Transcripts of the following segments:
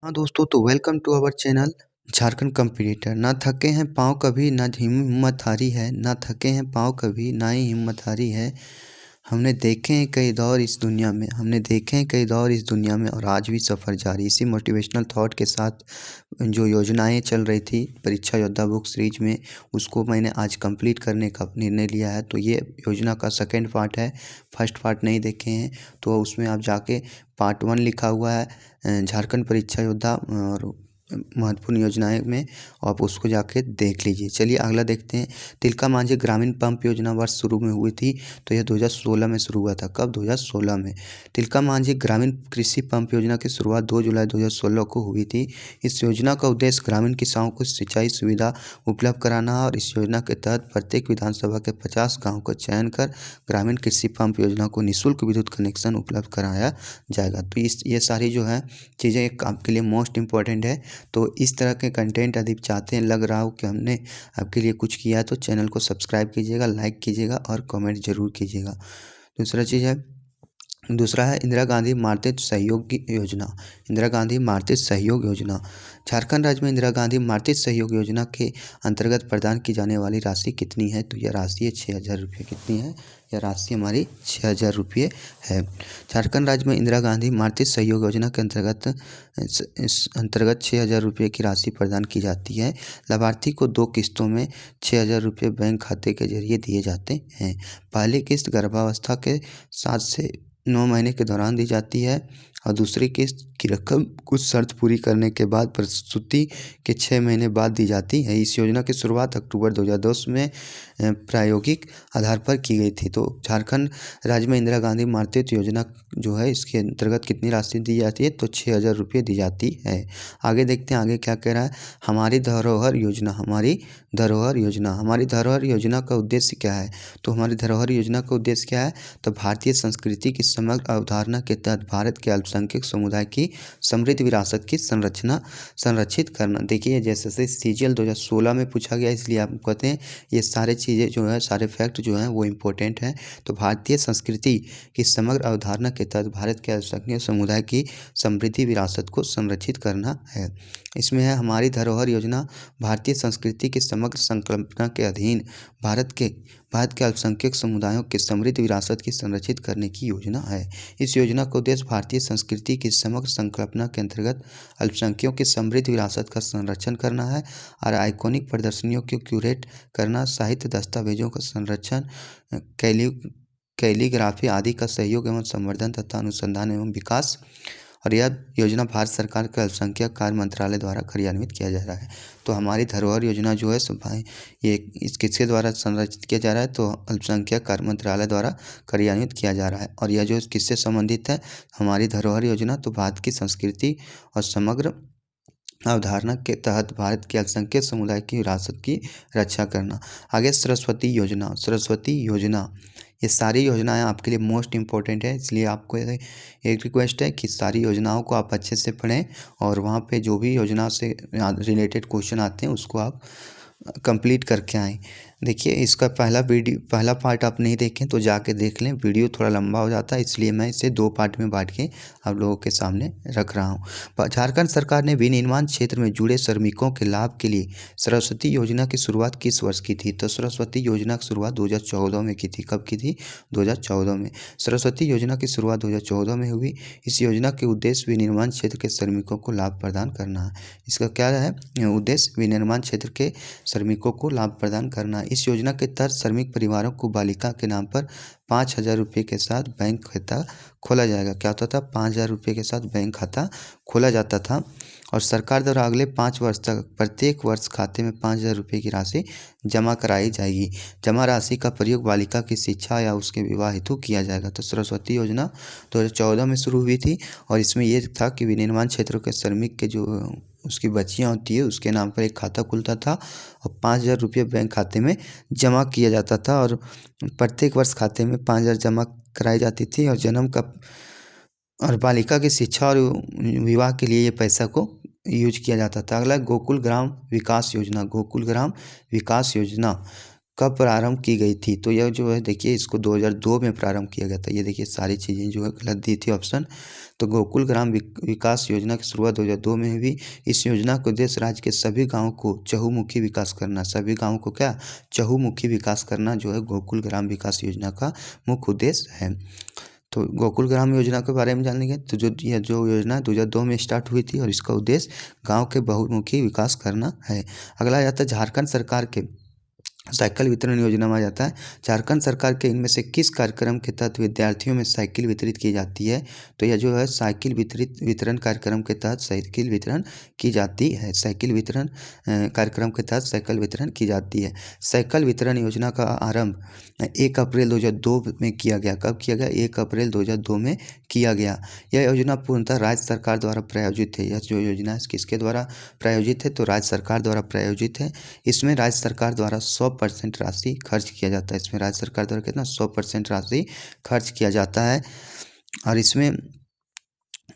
हाँ दोस्तों, तो welcome to our channel Jharkhand competitor. ना थके हैं पाँव कभी, ना हिम्मत हारी है, ना थके हैं पाँव कभी, ना ही हिम्मत हारी है। हमने देखे हैं कई दौर इस दुनिया में, हमने देखे हैं कई दौर इस दुनिया में, और आज भी सफ़र जारी। इसी मोटिवेशनल थॉट के साथ जो योजनाएं चल रही थी परीक्षा योद्धा बुक सीरीज में, उसको मैंने आज कंप्लीट करने का निर्णय लिया है। तो ये योजना का सेकंड पार्ट है, फर्स्ट पार्ट नहीं देखे हैं तो उसमें आप जाके पार्ट 1 लिखा हुआ है झारखंड परीक्षा योद्धा और महत्वपूर्ण योजनाएं में, आप उसको जाके देख लीजिए। चलिए अगला देखते हैं। तिलका मांझी ग्रामीण पंप योजना वर्ष शुरू में हुई थी, तो यह 2016 में शुरू हुआ था। कब? 2016 में। तिलका मांझी ग्रामीण कृषि पंप योजना की शुरुआत 2 जुलाई 2016 को हुई थी। इस योजना का उद्देश्य ग्रामीण किसानों को सिंचाई सुविधा उपलब्ध कराना है, और इस योजना के तहत प्रत्येक विधानसभा के 50 गाँव का चयन कर ग्रामीण कृषि पंप योजना को निःशुल्क विद्युत कनेक्शन उपलब्ध कराया जाएगा। तो ये सारी जो है चीज़ें आपके लिए मोस्ट इम्पॉर्टेंट है। तो इस तरह के कंटेंट यदि चाहते हैं, लग रहा हो कि हमने आपके लिए कुछ किया है, तो चैनल को सब्सक्राइब कीजिएगा, लाइक कीजिएगा और कमेंट ज़रूर कीजिएगा। दूसरा है इंदिरा गांधी मातृत्व सहयोग की योजना। इंदिरा गांधी मातृत्व सहयोग योजना। झारखंड राज्य में इंदिरा गांधी मातृत्व सहयोग योजना के अंतर्गत प्रदान की जाने वाली राशि कितनी है? तो यह राशि है 6,000 रुपये। कितनी है? यह राशि हमारी 6,000 रुपये है। झारखंड राज्य में इंदिरा गांधी मातृत्व सहयोग योजना के अंतर्गत 6,000 रुपये की राशि प्रदान की जाती है। लाभार्थी को 2 किस्तों में 6,000 रुपये बैंक खाते के जरिए दिए जाते हैं। पहली किस्त गर्भावस्था के 7 से 9 महीने के दौरान दी जाती है, और दूसरी किस्त की रकम कुछ शर्त पूरी करने के बाद प्रसूति के 6 महीने बाद दी जाती है। इस योजना की शुरुआत अक्टूबर 2010 में प्रायोगिक आधार पर की गई थी। तो झारखंड राज्य में इंदिरा गांधी मातृत्व योजना जो है, इसके अंतर्गत कितनी राशि दी जाती है? तो 6,000 रुपये दी जाती है। आगे देखते हैं आगे क्या कह रहा है। हमारी धरोहर योजना। हमारी धरोहर योजना। हमारी धरोहर योजना का उद्देश्य क्या है? तो हमारी धरोहर योजना का उद्देश्य क्या है? तो भारतीय संस्कृति की समग्र अवधारणा के तहत भारत के अल्पसंख्यक समुदाय की समृद्ध विरासत की संरक्षित करना। देखिए जैसे सीजीएल 2016 में पूछा गया, इसलिए आप कहते हैं ये सारे चीज़ें जो है, सारे फैक्ट जो हैं वो इम्पोर्टेंट हैं। तो भारतीय संस्कृति की समग्र अवधारणा के तहत भारत के अल्पसंख्यक समुदाय की समृद्धि विरासत को संरक्षित करना है। इसमें है हमारी धरोहर योजना भारतीय संस्कृति की समग्र संकल्पना के अधीन भारत के अल्पसंख्यक समुदायों की समृद्ध विरासत की संरक्षित करने की योजना है। इस योजना का उद्देश्य भारतीय संस्कृति की समग्र संकल्पना के अंतर्गत अल्पसंख्यकों की समृद्ध विरासत का संरक्षण करना है, और आइकॉनिक प्रदर्शनियों को क्यूरेट करना, साहित्य दस्तावेजों का संरक्षण, कैलीग्राफी आदि का सहयोग एवं संवर्धन तथा अनुसंधान एवं विकास। और यह योजना भारत सरकार के अल्पसंख्यक कार्य मंत्रालय द्वारा कार्यान्वित किया जा रहा है। तो हमारी धरोहर योजना जो है भाई, ये किसके द्वारा संरचित किया जा रहा है? तो अल्पसंख्यक कार्य मंत्रालय द्वारा कार्यान्वित किया जा रहा है। और यह जो किससे संबंधित है, हमारी धरोहर योजना, तो भारत की संस्कृति और समग्र अवधारणा के तहत भारत के अल्पसंख्यक समुदाय की विरासत की रक्षा करना। आगे सरस्वती योजना। सरस्वती योजना, ये सारी योजनाएं आपके लिए मोस्ट इम्पोर्टेंट है, इसलिए आपको एक रिक्वेस्ट है कि सारी योजनाओं को आप अच्छे से पढ़ें, और वहाँ पे जो भी योजना से रिलेटेड क्वेश्चन आते हैं उसको आप कंप्लीट करके आएँ। देखिए इसका पहला पार्ट आप नहीं देखें तो जाके देख लें, वीडियो थोड़ा लंबा हो जाता है, इसलिए मैं इसे 2 पार्ट में बांट के आप लोगों के सामने रख रहा हूँ। झारखंड सरकार ने विनिर्माण क्षेत्र में जुड़े श्रमिकों के लाभ के लिए सरस्वती योजना की शुरुआत किस वर्ष की थी? तो सरस्वती योजना की शुरुआत 2014 में की थी। कब की थी? 2014 में। सरस्वती योजना की शुरुआत 2014 में हुई। इस योजना के उद्देश्य विनिर्माण क्षेत्र के श्रमिकों को लाभ प्रदान करना है। इसका क्या है उद्देश्य? विनिर्माण क्षेत्र के श्रमिकों को लाभ प्रदान करना। इस योजना के तहत श्रमिक परिवारों को बालिका के नाम पर 5,000 रुपये के साथ बैंक खाता खोला जाएगा। क्या होता था? 5,000 रुपये के साथ बैंक खाता खोला जाता था, और सरकार द्वारा अगले 5 वर्ष तक प्रत्येक वर्ष खाते में 5,000 रुपये की राशि जमा कराई जाएगी। जमा राशि का प्रयोग बालिका की शिक्षा या उसके विवाह हेतु किया जाएगा। तो सरस्वती योजना 2014 में शुरू हुई थी, और इसमें यह था कि विनिर्माण क्षेत्रों के श्रमिक के जो उसकी बच्चियाँ होती है उसके नाम पर एक खाता खुलता था, और 5,000 रुपये बैंक खाते में जमा किया जाता था, और प्रत्येक वर्ष खाते में 5,000 जमा कराई जाती थी, और बालिका की शिक्षा और विवाह के लिए ये पैसा को यूज किया जाता था। अगला गोकुल ग्राम विकास योजना। गोकुल ग्राम विकास योजना कब प्रारंभ की गई थी? तो यह जो है देखिए इसको 2002 में प्रारंभ किया गया था। ये देखिए सारी चीज़ें जो है गलत दी थी ऑप्शन। तो गोकुल ग्राम विकास योजना की शुरुआत 2002 में हुई। इस योजना का उद्देश्य राज्य के सभी गाँवों को चहुमुखी विकास करना। सभी गाँवों को क्या? चहुमुखी विकास करना जो है गोकुल ग्राम विकास योजना का मुख्य उद्देश्य है। तो गोकुल ग्राम योजना के बारे में जानेंगे तो यह जो योजना 2002 में स्टार्ट हुई थी और इसका उद्देश्य गाँव के बहुमुखी विकास करना है। अगला आता है झारखंड सरकार के साइकिल वितरण योजना में आ जाता है। झारखंड सरकार के इनमें से किस कार्यक्रम के तहत विद्यार्थियों में साइकिल वितरित की जाती है? तो यह जो है साइकिल वितरण कार्यक्रम के तहत साइकिल वितरण की जाती है। साइकिल वितरण कार्यक्रम के तहत साइकिल वितरण की जाती है। साइकिल वितरण योजना का आरंभ 1 अप्रैल 2002 में किया गया। कब किया गया? 1 अप्रैल 2002 में किया गया। यह योजना पूर्णतः राज्य सरकार द्वारा प्रायोजित है। यह जो योजना है किसके द्वारा प्रायोजित है? तो राज्य सरकार द्वारा प्रायोजित है। इसमें राज्य सरकार द्वारा 100% राशि खर्च किया जाता है। इसमें राज्य सरकार द्वारा कितना? 100% राशि खर्च किया जाता है। और इसमें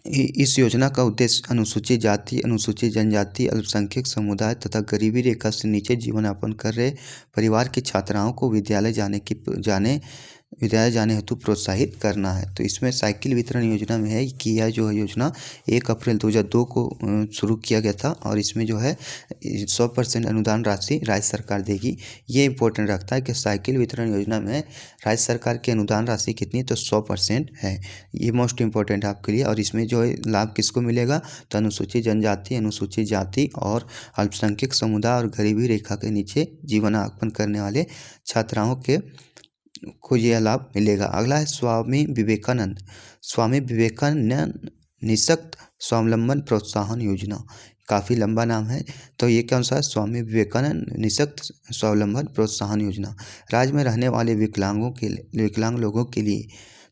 इस योजना का उद्देश्य अनुसूचित जाति, अनुसूचित जनजाति, अल्पसंख्यक समुदाय तथा गरीबी रेखा से नीचे जीवन यापन कर रहे परिवार की छात्राओं को विद्यालय जाने हेतु प्रोत्साहित करना है। तो इसमें साइकिल वितरण योजना में है कि यह जो है योजना 1 अप्रैल 2002 को शुरू किया गया था और इसमें जो है 100% अनुदान राशि राज्य सरकार देगी। ये इंपॉर्टेंट रखता है कि साइकिल वितरण योजना में राज्य सरकार की अनुदान राशि कितनी? तो 100% है। ये मोस्ट इम्पोर्टेंट है आपके लिए। और इसमें जो है लाभ किसको मिलेगा? तो अनुसूचित जनजाति, अनुसूचित जाति और अल्पसंख्यक समुदाय और गरीबी रेखा के नीचे जीवनयापन करने वाले छात्राओं को यह लाभ मिलेगा। अगला है स्वामी विवेकानंद निःशक्त स्वावलंबन प्रोत्साहन योजना। काफ़ी लंबा नाम है। तो ये कौन सा है? स्वामी विवेकानंद निःशक्त स्वावलंबन प्रोत्साहन योजना। राज्य में रहने वाले विकलांग लोगों के लिए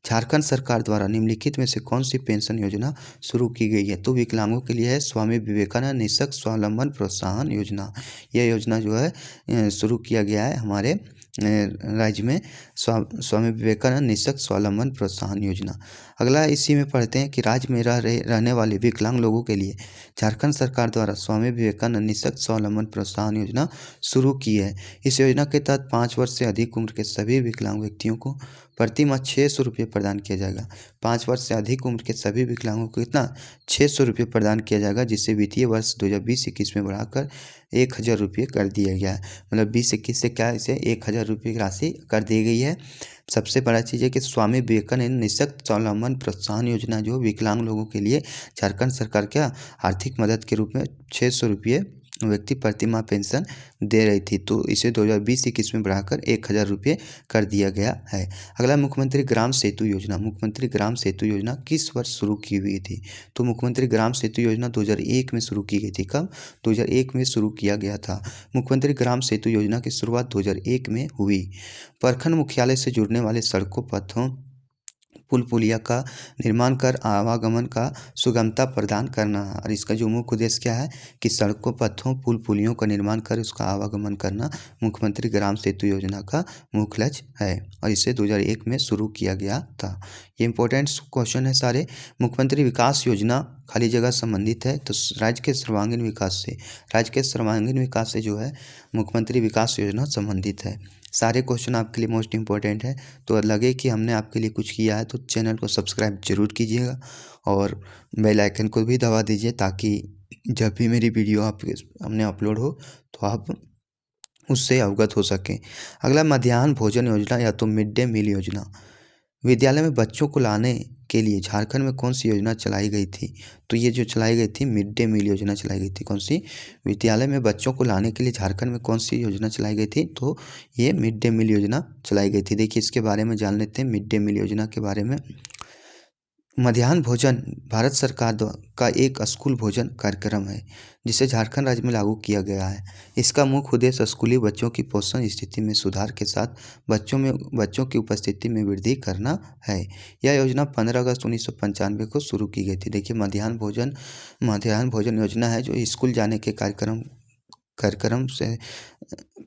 झारखंड सरकार द्वारा निम्नलिखित में से कौन सी पेंशन योजना शुरू की गई है? तो विकलांगों के लिए है स्वामी विवेकानंद निःशक्त स्वावलंबन प्रोत्साहन योजना। यह योजना जो है शुरू किया गया है हमारे राज्य में स्वामी विवेकानंद निःशक्त स्वावलंबन प्रोत्साहन योजना। अगला इसी में पढ़ते हैं कि राज्य में रहने वाले विकलांग लोगों के लिए झारखंड सरकार द्वारा स्वामी विवेकानंद निःशक्त स्वावलंबन प्रोत्साहन योजना शुरू की है। इस योजना के तहत 5 वर्ष से अधिक उम्र के सभी विकलांग व्यक्तियों को प्रति माह 600 रुपये प्रदान किया जाएगा। 5 वर्ष से अधिक उम्र के सभी विकलांगों को कितना? 600 रुपये प्रदान किया जाएगा, जिससे वित्तीय वर्ष 2020-21 में बढ़ाकर 1000 रुपये कर दिया गया है। मतलब 20-21 से क्या इसे 1000 रुपये की राशि कर दी गई है। सबसे बड़ा चीज़ है कि स्वामी विवेकानंद निःशक्त स्वावलंबन प्रोत्साहन योजना जो विकलांग लोगों के लिए झारखंड सरकार क्या आर्थिक मदद के रूप में 600 रुपये व्यक्ति प्रति माह पेंशन दे रही थी। तो इसे 2020-21 में बढ़ाकर 1000 रुपये कर दिया गया है। अगला मुख्यमंत्री ग्राम सेतु योजना। मुख्यमंत्री ग्राम सेतु योजना किस वर्ष शुरू की हुई थी? तो मुख्यमंत्री ग्राम सेतु योजना 2001 में शुरू की गई थी। कब? 2001 में शुरू किया गया था। मुख्यमंत्री ग्राम सेतु योजना की शुरुआत 2001 में हुई। प्रखंड मुख्यालय से जुड़ने वाले सड़कों, पथों, पुल पुलिया का निर्माण कर आवागमन का सुगमता प्रदान करना। और इसका जो मुख्य उद्देश्य क्या है कि सड़कों, पथों, पुल पुलियों का निर्माण कर उसका आवागमन करना मुख्यमंत्री ग्राम सेतु योजना का मुख्य लक्ष्य है और इसे 2001 में शुरू किया गया था। ये इंपॉर्टेंट क्वेश्चन है सारे। मुख्यमंत्री विकास योजना खाली जगह संबंधित है। तो राज्य के सर्वांगीण विकास से जो है मुख्यमंत्री विकास योजना संबंधित है। सारे क्वेश्चन आपके लिए मोस्ट इम्पोर्टेंट है। तो लगे कि हमने आपके लिए कुछ किया है तो चैनल को सब्सक्राइब जरूर कीजिएगा और बेल आइकन को भी दबा दीजिए, ताकि जब भी मेरी वीडियो हमने अपलोड हो तो आप उससे अवगत हो सकें। अगला मध्याह्न भोजन योजना या तो मिड डे मील योजना। विद्यालय में बच्चों को लाने के लिए झारखंड में कौन सी योजना चलाई गई थी? तो ये जो चलाई गई थी मिड डे मील योजना चलाई गई थी। कौन सी? विद्यालय में बच्चों को लाने के लिए झारखंड में कौन सी योजना चलाई गई थी? तो ये मिड डे मील योजना चलाई गई थी। देखिए इसके बारे में जान लेते हैं मिड डे मील योजना के बारे में। मध्याह्न भोजन भारत सरकार का एक स्कूल भोजन कार्यक्रम है जिसे झारखंड राज्य में लागू किया गया है। इसका मुख्य उद्देश्य स्कूली बच्चों की पोषण स्थिति में सुधार के साथ बच्चों की उपस्थिति में वृद्धि करना है। यह योजना 15 अगस्त 1995 को शुरू की गई थी। देखिए मध्याह्न भोजन योजना है जो स्कूल जाने के कार्यक्रम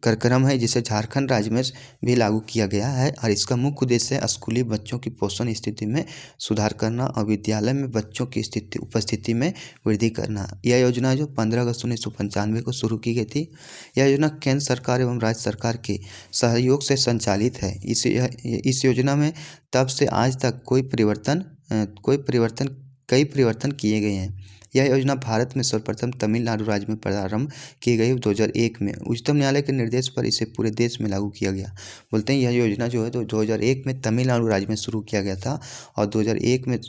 कार्यक्रम है जिसे झारखंड राज्य में भी लागू किया गया है और इसका मुख्य उद्देश्य है स्कूली बच्चों की पोषण स्थिति में सुधार करना और विद्यालय में बच्चों की उपस्थिति में वृद्धि करना। यह योजना जो 15 अगस्त 1995 को शुरू की गई थी, यह योजना केंद्र सरकार एवं राज्य सरकार के सहयोग से संचालित है। इस योजना में तब से आज तक कई परिवर्तन किए गए हैं। यह योजना भारत में सर्वप्रथम तमिलनाडु राज्य में प्रारंभ की गई 2001 में। उच्चतम न्यायालय के निर्देश पर इसे पूरे देश में लागू किया गया। बोलते हैं यह योजना जो है तो 2001 में तमिलनाडु राज्य में शुरू किया गया था और 2001 में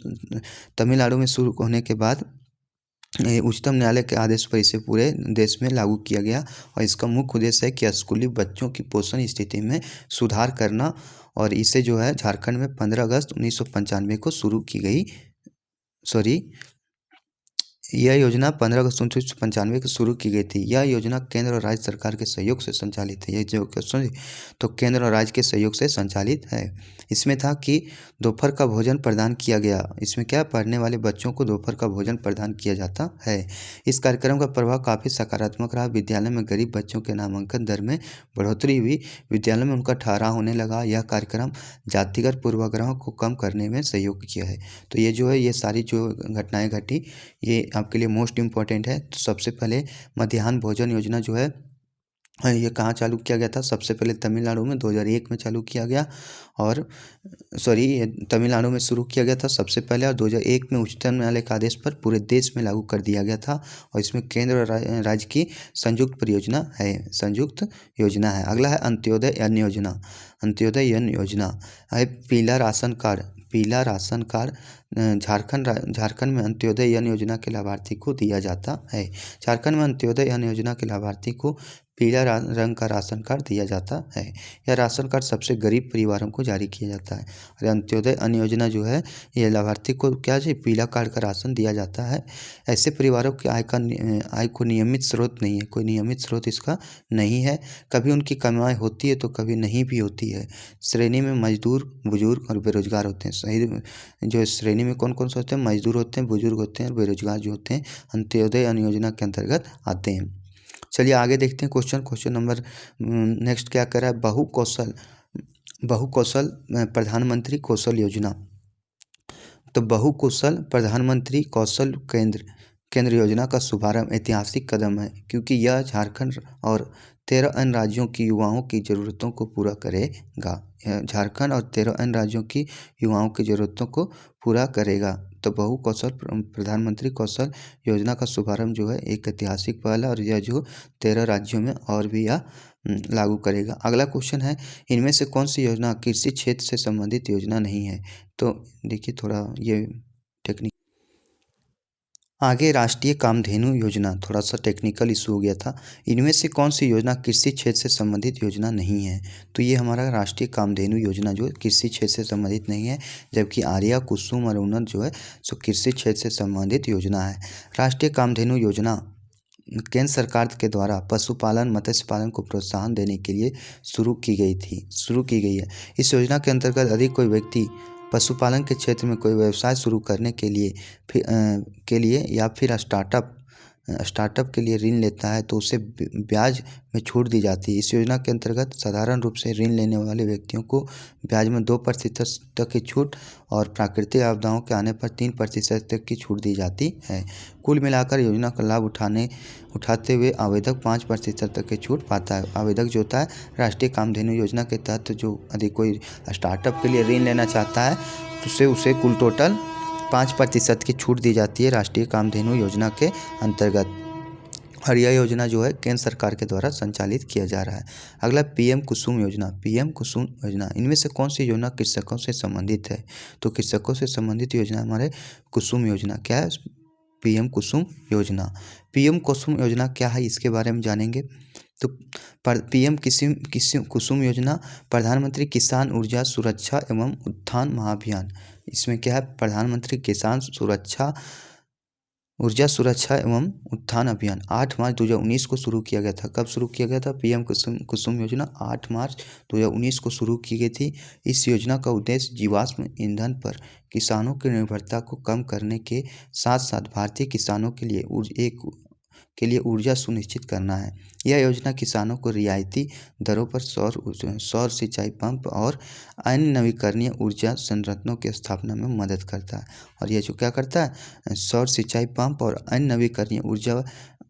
तमिलनाडु में शुरू होने के बाद उच्चतम न्यायालय के आदेश पर इसे पूरे देश में लागू किया गया और इसका मुख्य उद्देश्य है कि स्कूली बच्चों की पोषण स्थिति में सुधार करना और इसे जो है झारखंड में 15 अगस्त 1995 को शुरू की गई। यह योजना 15 अगस्त 1995 को शुरू की गई थी। यह योजना केंद्र और राज्य सरकार के सहयोग से संचालित है। यह जो क्वेश्चन तो केंद्र और राज्य के सहयोग से संचालित है। इसमें था कि दोपहर का भोजन प्रदान किया गया। इसमें क्या, पढ़ने वाले बच्चों को दोपहर का भोजन प्रदान किया जाता है। इस कार्यक्रम का प्रभाव काफ़ी सकारात्मक रहा। विद्यालय में गरीब बच्चों के नामांकन दर में बढ़ोतरी हुई, विद्यालय में उनका ठहराव होने लगा। यह कार्यक्रम जातिगत पूर्वाग्रहों को कम करने में सहयोग किया है। तो ये जो है ये सारी जो घटनाएं घटी ये आपके लिए मोस्ट इम्पॉर्टेंट है। तो सबसे पहले मध्याह्न भोजन योजना जो है ये कहाँ चालू किया गया था? सबसे पहले तमिलनाडु में 2001 में चालू किया गया और तमिलनाडु में शुरू किया गया था सबसे पहले और 2001 में उच्चतम न्यायालय के आदेश पर पूरे देश में लागू कर दिया गया था और इसमें केंद्र और राज्य की संयुक्त योजना है। अगला है अंत्योदय अन्न योजना। अंत्योदय अन्न योजना है पीला राशन कार्ड झारखंड में अंत्योदय अन्न योजना के लाभार्थी को दिया जाता है। झारखंड में अंत्योदय अन्न योजना के लाभार्थी को पीला रंग का राशन कार्ड दिया जाता है। यह राशन कार्ड सबसे गरीब परिवारों को जारी किया जाता है और अंत्योदय अन्न योजना जो है ये लाभार्थी को क्या है, पीला कार्ड का राशन दिया जाता है। ऐसे परिवारों की आय को नियमित स्रोत नहीं है, कोई नियमित स्रोत इसका नहीं है। कभी उनकी कमाई होती है तो कभी नहीं भी होती है। श्रेणी में मजदूर, बुजुर्ग और बेरोजगार होते हैं। सही जो श्रेणी में कौन कौन से होते हैं? मजदूर होते हैं, बुजुर्ग होते हैं और बेरोजगार जो होते हैं अंत्योदय अन्न योजना के अंतर्गत आते हैं। चलिए आगे देखते हैं क्वेश्चन नंबर नेक्स्ट क्या कर रहा है? बहुकौशल प्रधानमंत्री कौशल योजना। तो बहुकुशल प्रधानमंत्री कौशल केंद्र योजना का शुभारंभ ऐतिहासिक कदम है क्योंकि यह झारखंड और 13 अन्य राज्यों की युवाओं की ज़रूरतों को पूरा करेगा। झारखंड और 13 अन्य राज्यों की युवाओं की ज़रूरतों को पूरा करेगा। तो बहुकौशल प्रधानमंत्री कौशल योजना का शुभारंभ जो है एक ऐतिहासिक पहल है और यह जो 13 राज्यों में और भी यह लागू करेगा। अगला क्वेश्चन है इनमें से कौन सी योजना कृषि क्षेत्र से संबंधित योजना नहीं है? तो देखिए थोड़ा ये टेक्निक आगे राष्ट्रीय कामधेनु योजना, थोड़ा सा टेक्निकल इशू हो गया था। इनमें से कौन सी योजना कृषि क्षेत्र से संबंधित योजना नहीं है? तो ये हमारा राष्ट्रीय कामधेनु योजना जो है कृषि क्षेत्र से संबंधित नहीं है, जबकि आर्या, कुसुम और उन्नत जो है सो कृषि क्षेत्र से संबंधित योजना है। राष्ट्रीय कामधेनु योजना केंद्र सरकार के द्वारा पशुपालन, मत्स्य पालन को प्रोत्साहन देने के लिए शुरू की गई है। इस योजना के अंतर्गत यदि कोई व्यक्ति पशुपालन के क्षेत्र में कोई व्यवसाय शुरू करने के लिए या फिर स्टार्टअप के लिए ऋण लेता है तो उसे ब्याज में छूट दी जाती है। इस योजना के अंतर्गत साधारण रूप से ऋण लेने वाले व्यक्तियों को ब्याज में 2% तक की छूट और प्राकृतिक आपदाओं के आने पर 3% तक की छूट दी जाती है। कुल मिलाकर योजना का लाभ उठाते हुए आवेदक 5% तक की छूट पाता है। आवेदक जो होता है राष्ट्रीय कामधेनु योजना के तहत जो यदि कोई स्टार्टअप के लिए ऋण लेना चाहता है तो उसे कुल टोटल 5% की छूट दी जाती है राष्ट्रीय कामधेनु योजना के अंतर्गत और यह योजना जो है केंद्र सरकार के द्वारा संचालित किया जा रहा है। अगला पीएम कुसुम योजना। इनमें से कौन सी योजना कृषकों से संबंधित है? तो कृषकों से संबंधित योजना हमारे कुसुम योजना। क्या है पीएम कुसुम योजना? पीएम कुसुम योजना क्या है इसके बारे में जानेंगे। तो पीएम कुसुम योजना प्रधानमंत्री किसान ऊर्जा सुरक्षा एवं उत्थान महाअभियान। इसमें क्या है? प्रधानमंत्री किसान ऊर्जा सुरक्षा एवं उत्थान अभियान 8 मार्च 2019 को शुरू किया गया था। कब शुरू किया गया था? पीएम कुसुम योजना 8 मार्च 2019 को शुरू की गई थी। इस योजना का उद्देश्य जीवाश्म ईंधन पर किसानों की निर्भरता को कम करने के साथ साथ भारतीय किसानों के लिए एक के लिए ऊर्जा सुनिश्चित करना है। यह योजना किसानों को रियायती दरों पर सौर सिंचाई पंप और अन्य नवीकरणीय ऊर्जा संयंत्रों की स्थापना में मदद करता है। और ये जो क्या करता है, सौर सिंचाई पंप और अन्य नवीकरणीय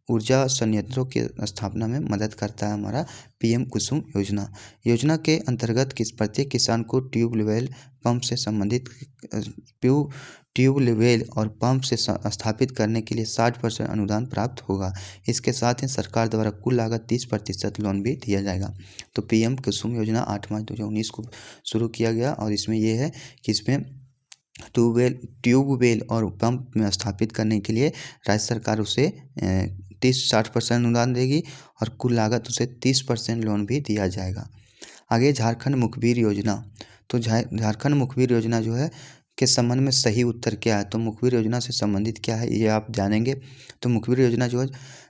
ऊर्जा संयंत्रों की स्थापना में मदद करता है हमारा पीएम कुसुम योजना। योजना के अंतर्गत प्रत्येक किसान को ट्यूबवेल पंप से संबंधित ट्यूबवेल और पंप से स्थापित करने के लिए 60% अनुदान प्राप्त होगा। इसके साथ ही सरकार द्वारा कुल लागत 30% लोन भी दिया जाएगा। तो पीएम कुसुम योजना 8 मार्च 2019 को शुरू किया गया और इसमें ये है कि इसमें ट्यूबवेल और पंप में स्थापित करने के लिए राज्य सरकार उसे 30-60% अनुदान देगी और कुल लागत उसे 30% लोन भी दिया जाएगा। आगे झारखंड मुखबिर योजना। तो झारखंड मुखबिर योजना जो है के संबंध में सही उत्तर क्या है, तो मुखबिर योजना से संबंधित क्या है ये आप जानेंगे। तो मुखबिर योजना जो है,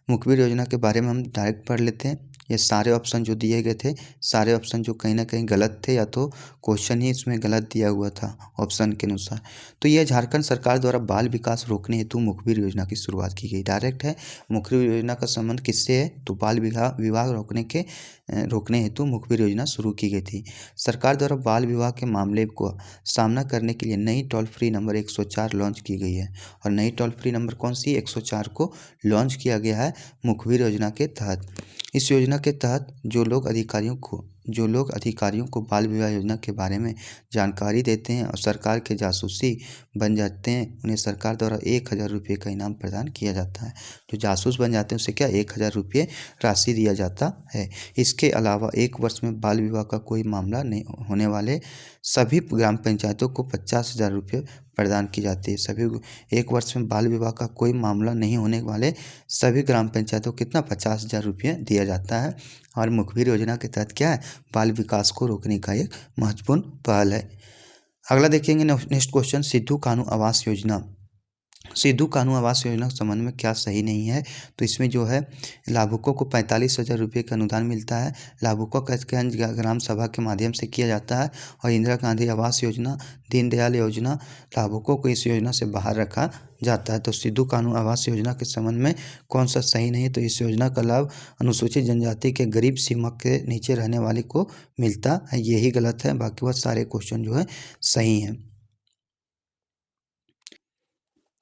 मुखबिर योजना के बारे में हम डायरेक्ट पढ़ लेते हैं। ये सारे ऑप्शन जो दिए गए थे, सारे ऑप्शन जो कहीं ना कहीं गलत थे या तो क्वेश्चन ही इसमें गलत दिया हुआ था ऑप्शन के अनुसार। तो यह झारखंड सरकार द्वारा बाल विकास रोकने हेतु मुखबिर योजना की शुरुआत की गई। डायरेक्ट है, मुखबिर योजना का संबंध किससे है, तो बाल विवाह रोकने हेतु मुखबिर योजना शुरू की गई थी। सरकार द्वारा बाल विवाह के मामले को सामना करने के लिए नई टोल फ्री नंबर 104 लॉन्च की गई है। और नई टोल फ्री नंबर कौन सी, 104 को लॉन्च किया गया है मुखबिर योजना के तहत। इस योजना के तहत जो लोग अधिकारियों को बाल विवाह योजना के बारे में जानकारी देते हैं और सरकार के जासूसी बन जाते हैं, उन्हें सरकार द्वारा 1000 रुपये का इनाम प्रदान किया जाता है। जो जासूस बन जाते हैं उसे क्या 1000 रुपये राशि दिया जाता है। इसके अलावा 1 वर्ष में बाल विवाह का कोई मामला नहीं होने वाले सभी ग्राम पंचायतों को 50,000 रुपये प्रदान की जाती है। सभी 1 वर्ष में बाल विवाह का कोई मामला नहीं होने वाले सभी ग्राम पंचायतों को कितना 50,000 रुपये दिया जाता है। और मुखबिर योजना के तहत क्या है, बाल विकास को रोकने का एक महत्वपूर्ण पहल है। अगला देखेंगे नेक्स्ट क्वेश्चन, सिद्धू कानू आवास योजना। सिद्धू कानू आवास योजना के संबंध में क्या सही नहीं है, तो इसमें जो है लाभुकों को 45,000 रुपये का अनुदान मिलता है। लाभुकों का चयन ग्राम सभा के माध्यम से किया जाता है। और इंदिरा गांधी आवास योजना, दीनदयाल योजना, लाभुकों को इस योजना से बाहर रखा जाता है। तो सिद्धू कानू आवास योजना के संबंध में कौन सा सही नहीं है, तो इस योजना का लाभ अनुसूचित जनजाति के गरीब सीमा के नीचे रहने वाले को मिलता है, यही गलत है। बाकी बहुत सारे क्वेश्चन जो है सही हैं।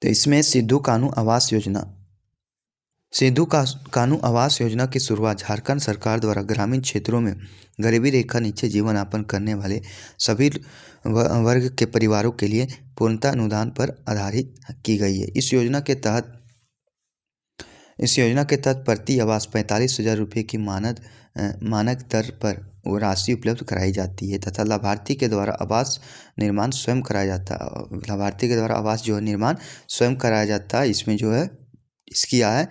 तो इसमें सिद्धू कानू आवास योजना की शुरुआत झारखंड सरकार द्वारा ग्रामीण क्षेत्रों में गरीबी रेखा नीचे जीवन यापन करने वाले सभी वर्ग के परिवारों के लिए पूर्णतः अनुदान पर आधारित की गई है। इस योजना के तहत प्रति आवास 45,000 रुपये की मानक दर पर वो राशि उपलब्ध कराई जाती है तथा लाभार्थी के द्वारा आवास निर्माण स्वयं कराया जाता है। लाभार्थी के द्वारा आवास जो है निर्माण स्वयं कराया जाता है। इसमें जो है इसकी आय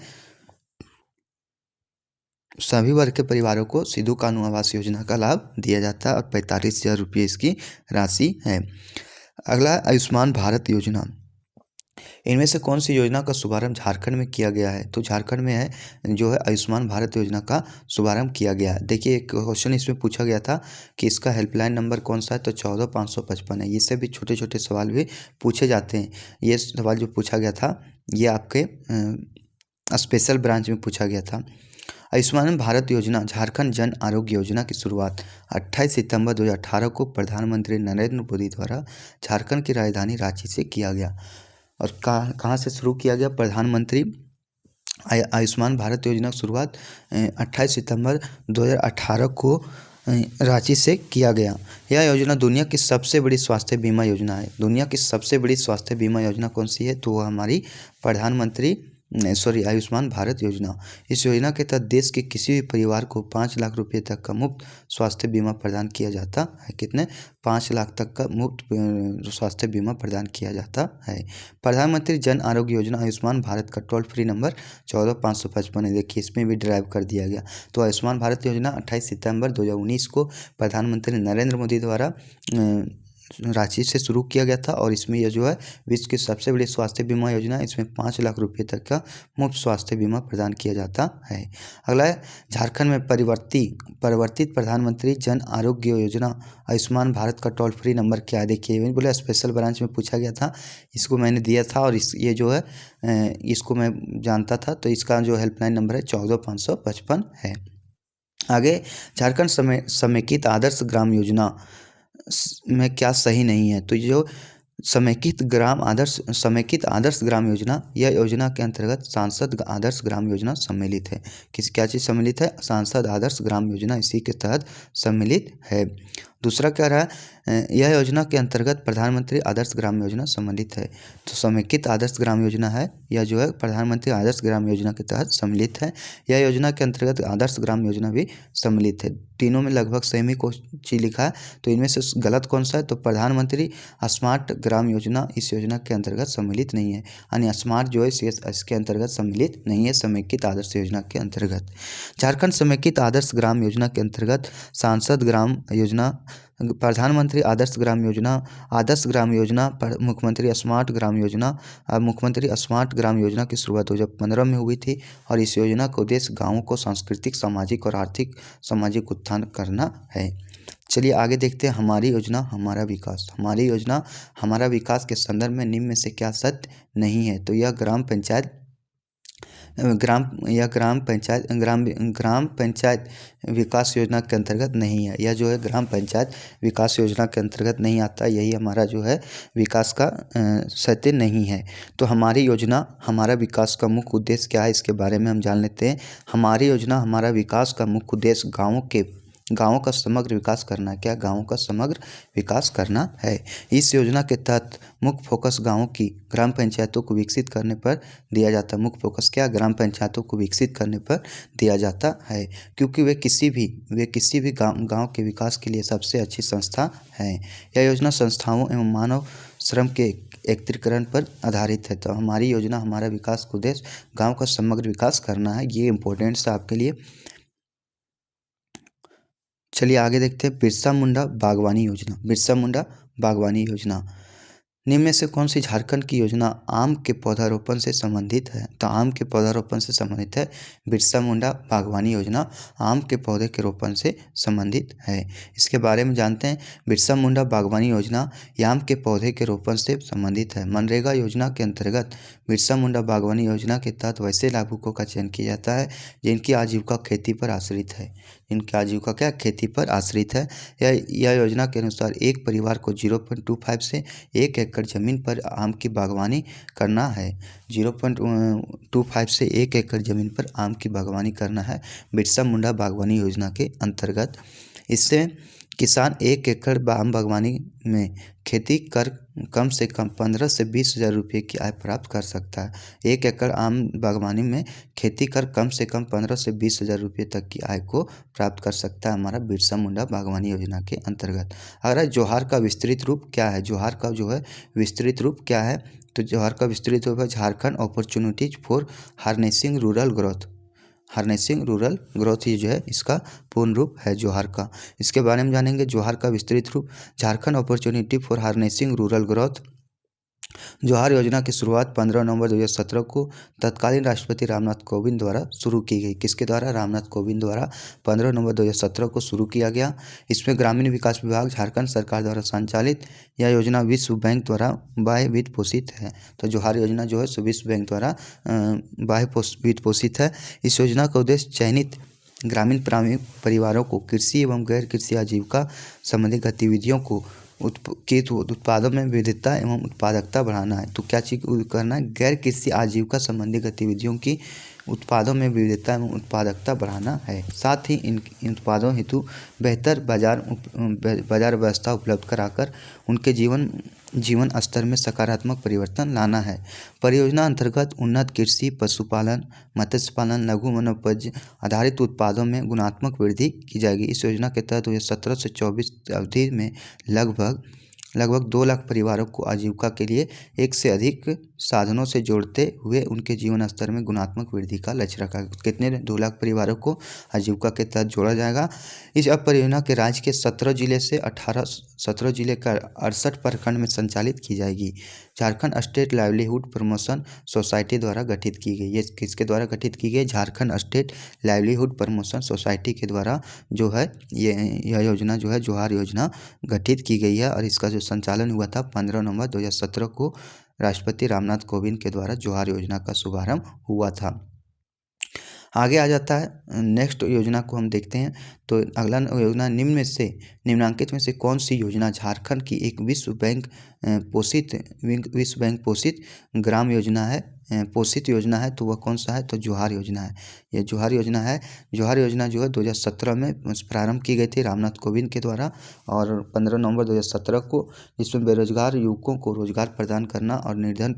सभी वर्ग के परिवारों को सिद्धू कानू आवास योजना का लाभ दिया जाता है और 45,000 रुपये इसकी राशि है। अगला आयुष्मान भारत योजना। इनमें से कौन सी योजना का शुभारंभ झारखंड में किया गया है, तो झारखंड में है जो है आयुष्मान भारत योजना का शुभारंभ किया गया है। देखिए एक क्वेश्चन इसमें पूछा गया था कि इसका हेल्पलाइन नंबर कौन सा है, तो 14,555 है। इससे भी छोटे छोटे सवाल भी पूछे जाते हैं। ये सवाल जो पूछा गया था ये आपके स्पेशल ब्रांच में पूछा गया था। आयुष्मान भारत योजना झारखंड जन आरोग्य योजना की शुरुआत 28 सितंबर 2018 को प्रधानमंत्री नरेंद्र मोदी द्वारा झारखंड की राजधानी रांची से किया गया। और कहाँ से शुरू किया गया, प्रधानमंत्री आयुष्मान भारत योजना की शुरुआत 28 सितंबर 2018 को रांची से किया गया। यह योजना दुनिया की सबसे बड़ी स्वास्थ्य बीमा योजना है। दुनिया की सबसे बड़ी स्वास्थ्य बीमा योजना कौन सी है, तो वो हमारी आयुष्मान भारत योजना। इस योजना के तहत देश के किसी भी परिवार को 5 लाख रुपये तक का मुफ्त स्वास्थ्य बीमा प्रदान किया जाता है। कितने, 5 लाख तक का मुफ्त स्वास्थ्य बीमा प्रदान किया जाता है। प्रधानमंत्री जन आरोग्य योजना आयुष्मान भारत का टोल फ्री नंबर 14,555 है। देखिए इसमें भी ड्राइव कर दिया गया। तो आयुष्मान भारत योजना 28 सितंबर 2019 को प्रधानमंत्री नरेंद्र मोदी द्वारा राशि से शुरू किया गया था और इसमें यह जो है विश्व की सबसे बड़ी स्वास्थ्य बीमा योजना है। इसमें 5 लाख रुपये तक का मुफ्त स्वास्थ्य बीमा प्रदान किया जाता है। अगला है झारखंड में परिवर्तित प्रधानमंत्री जन आरोग्य योजना आयुष्मान भारत का टोल फ्री नंबर क्या है? देखिए मैंने बोला स्पेशल ब्रांच में पूछा गया था, इसको मैंने दिया था और ये जो है इसको मैं जानता था, तो इसका जो हेल्पलाइन नंबर है 14 555 है। आगे झारखंड समेकित आदर्श ग्राम योजना में क्या सही नहीं है? तो जो समेकित आदर्श ग्राम योजना, यह योजना के अंतर्गत सांसद आदर्श ग्राम योजना सम्मिलित है। क्या चीज़ सम्मिलित है? सांसद आदर्श ग्राम योजना इसी के तहत सम्मिलित है। दूसरा क्या रहा, यह योजना के अंतर्गत प्रधानमंत्री आदर्श ग्राम योजना सम्मिलित है। तो समेकित आदर्श ग्राम योजना है, यह जो है प्रधानमंत्री आदर्श ग्राम योजना के तहत सम्मिलित है। यह योजना के अंतर्गत आदर्श ग्राम योजना भी सम्मिलित है। तीनों में लगभग सेम ही चीज लिखा है, तो इनमें से गलत कौन सा है? तो प्रधानमंत्री स्मार्ट ग्राम योजना इस योजना के अंतर्गत सम्मिलित नहीं है, यानी स्मार्ट जो है इसके अंतर्गत सम्मिलित नहीं है समेकित आदर्श योजना के अंतर्गत। झारखंड समेकित आदर्श ग्राम योजना के अंतर्गत सांसद ग्राम योजना, प्रधानमंत्री आदर्श ग्राम योजना, मुख्यमंत्री स्मार्ट ग्राम योजना। मुख्यमंत्री स्मार्ट ग्राम योजना की शुरुआत 2015 में हुई थी और इस योजना का उद्देश्य गाँवों को सांस्कृतिक, सामाजिक और आर्थिक सामाजिक उत्थान करना है। चलिए आगे देखते हैं हमारी योजना हमारा विकास। हमारी योजना हमारा विकास के संदर्भ में निम्न में से क्या सत्य नहीं है? तो यह ग्राम पंचायत विकास योजना के अंतर्गत नहीं है। यह जो है ग्राम पंचायत विकास योजना के अंतर्गत नहीं आता, यही हमारा जो है विकास का सत्य नहीं है। तो हमारी योजना हमारा विकास का मुख्य उद्देश्य क्या है, इसके बारे में हम जान लेते हैं। हमारी योजना हमारा विकास का मुख्य उद्देश्य गाँवों का समग्र विकास करना है। क्या? गाँवों का समग्र विकास करना है। इस योजना के तहत मुख्य फोकस गाँवों की ग्राम पंचायतों को विकसित करने पर दिया जाता है। मुख्य फोकस क्या? ग्राम पंचायतों को विकसित करने पर दिया जाता है, क्योंकि वे किसी भी गाँव के विकास के लिए सबसे अच्छी संस्था है। यह योजना संस्थाओं एवं मानव श्रम के एकत्रीकरण पर आधारित है। तो हमारी योजना हमारा विकास का उद्देश्य गाँव का समग्र विकास करना है। ये इम्पोर्टेंट है आपके लिए। चलिए आगे देखते हैं बिरसा मुंडा बागवानी योजना। बिरसा मुंडा बागवानी योजना निम्न में से कौन सी झारखंड की योजना आम के पौधारोपण से संबंधित है? तो आम के पौधारोपण से संबंधित है बिरसा मुंडा बागवानी योजना, आम के पौधे के रोपण से संबंधित है। इसके बारे में जानते हैं। बिरसा मुंडा बागवानी योजना आम के पौधे के रोपण से संबंधित है। मनरेगा योजना के अंतर्गत बिरसा मुंडा बागवानी योजना के तहत वैसे लाभुकों का चयन किया जाता है जिनकी आजीविका खेती पर आश्रित है। इनकी आजीविका क्या? खेती पर आश्रित है। यह योजना के अनुसार एक परिवार को 0.25 से 1 एकड़ जमीन पर आम की बागवानी करना है। 0.25 से 1 एकड़ जमीन पर आम की बागवानी करना है बिरसा मुंडा बागवानी योजना के अंतर्गत। इससे किसान 1 एकड़ आम बागवानी में खेती कर कम से कम 15 से 20 हज़ार रुपये की आय प्राप्त कर सकता है। 1 एकड़ आम बागवानी में खेती कर कम से कम 15 से 20 हज़ार रुपये तक की आय को प्राप्त कर सकता है हमारा बिरसा मुंडा बागवानी योजना के अंतर्गत। अगर जोहार का विस्तृत रूप क्या है? जोहार का जो है विस्तृत रूप क्या है? तो जोहार का विस्तृत रूप है Jharkhand opportunities for harnessing rural growth ही जो है इसका पूर्ण रूप है जोहार का। इसके बारे में जानेंगे। जोहार का विस्तृत रूप Jharkhand opportunity for harnessing rural growth. जोहार योजना की शुरुआत 15 नवंबर 2017 को तत्कालीन राष्ट्रपति रामनाथ कोविंद द्वारा शुरू की गई। किसके द्वारा? रामनाथ कोविंद द्वारा 15 नवंबर 2017 को शुरू किया गया। इसमें ग्रामीण विकास विभाग झारखंड सरकार द्वारा संचालित यह योजना विश्व बैंक द्वारा बाह्य वित्त पोषित है। तो जोहार योजना जो है विश्व बैंक द्वारा बाह्य वित्त पोषित है। इस योजना का उद्देश्य चयनित ग्रामीण परिवारों को कृषि एवं गैर कृषि आजीविका संबंधी गतिविधियों को उत्पादों में विविधता एवं उत्पादकता बढ़ाना है। तो क्या चीज़ करना है? गैर कृषि आजीविका संबंधी गतिविधियों की उत्पादों में विविधता एवं उत्पादकता बढ़ाना है। साथ ही इन उत्पादों हेतु बेहतर बाजार व्यवस्था उपलब्ध कराकर उनके जीवन स्तर में सकारात्मक परिवर्तन लाना है। परियोजना अंतर्गत उन्नत कृषि, पशुपालन, मत्स्य पालन, लघु वनोपज आधारित उत्पादों में गुणात्मक वृद्धि की जाएगी। इस योजना के तहत 2017 से 24 अवधि में लगभग लगभग 2 लाख परिवारों को आजीविका के लिए एक से अधिक साधनों से जोड़ते हुए उनके जीवन स्तर में गुणात्मक वृद्धि का लक्ष्य रखा। कितने 2 लाख परिवारों को आजीविका के तहत जोड़ा जाएगा। इस अब परियोजना के राज्य के 17 जिले का 68 प्रखंड में संचालित की जाएगी। Jharkhand state livelihood promotion society द्वारा गठित की गई। ये किसके द्वारा गठित की गई? Jharkhand state livelihood promotion society के द्वारा जो है यह योजना जो है जोहार योजना गठित की गई है। और इसका जो संचालन हुआ था 15 नवंबर 2017 को राष्ट्रपति रामनाथ कोविंद के द्वारा जोहार योजना का शुभारंभ हुआ था। आगे आ जाता है नेक्स्ट योजना को हम देखते हैं। तो अगला योजना निम्नांकित में से कौन सी योजना झारखंड की एक विश्व बैंक पोषित ग्राम योजना है, पोषित योजना है, तो वह कौन सा है? तो जोहार योजना है। यह जोहार योजना है। जोहार योजना जो है 2017 में प्रारंभ की गई थी रामनाथ कोविंद के द्वारा और 15 नवंबर 2017 को, जिसमें बेरोजगार युवकों को रोजगार प्रदान करना और निर्धन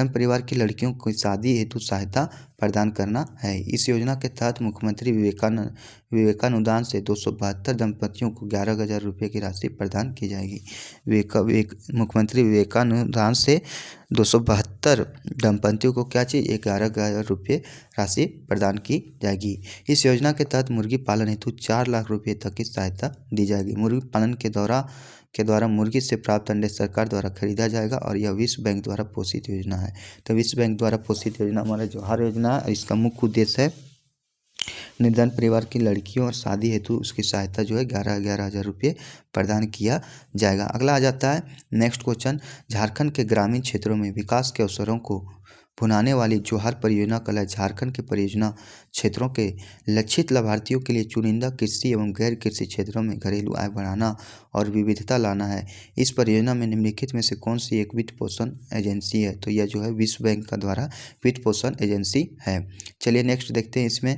परिवार की लड़कियों को शादी हेतु सहायता प्रदान करना है। इस योजना के तहत मुख्यमंत्री विवेकानुदान से 272 दंपतियों को 11,000 रुपये की राशि प्रदान की जाएगी। मुख्यमंत्री विवेकानुदान से 272 दंपतियों को क्या चाहिए? 11,000 रुपये राशि प्रदान की जाएगी। इस योजना के तहत मुर्गी पालन हेतु 4 लाख रुपये तक की सहायता दी जाएगी। मुर्गी पालन के द्वारा मुर्गी से प्राप्त अंडे सरकार द्वारा खरीदा जाएगा और यह विश्व बैंक द्वारा पोषित योजना है। तो विश्व बैंक द्वारा पोषित योजना हमारा जोहार योजना है। इसका मुख्य उद्देश्य है निर्धन परिवार की लड़कियों और शादी हेतु उसकी सहायता जो है 11,000 रुपये प्रदान किया जाएगा। अगला आ जाता है नेक्स्ट क्वेश्चन, झारखंड के ग्रामीण क्षेत्रों में विकास के अवसरों को भुनाने वाली जोहार परियोजना का लक्ष्य झारखंड के परियोजना क्षेत्रों के लक्षित लाभार्थियों के लिए चुनिंदा कृषि एवं गैर कृषि क्षेत्रों में घरेलू आय बढ़ाना और विविधता लाना है। इस परियोजना में निम्नलिखित में से कौन सी एक वित्त पोषण एजेंसी है? तो यह जो है विश्व बैंक का द्वारा वित्त पोषण एजेंसी है। चलिए नेक्स्ट देखते हैं। इसमें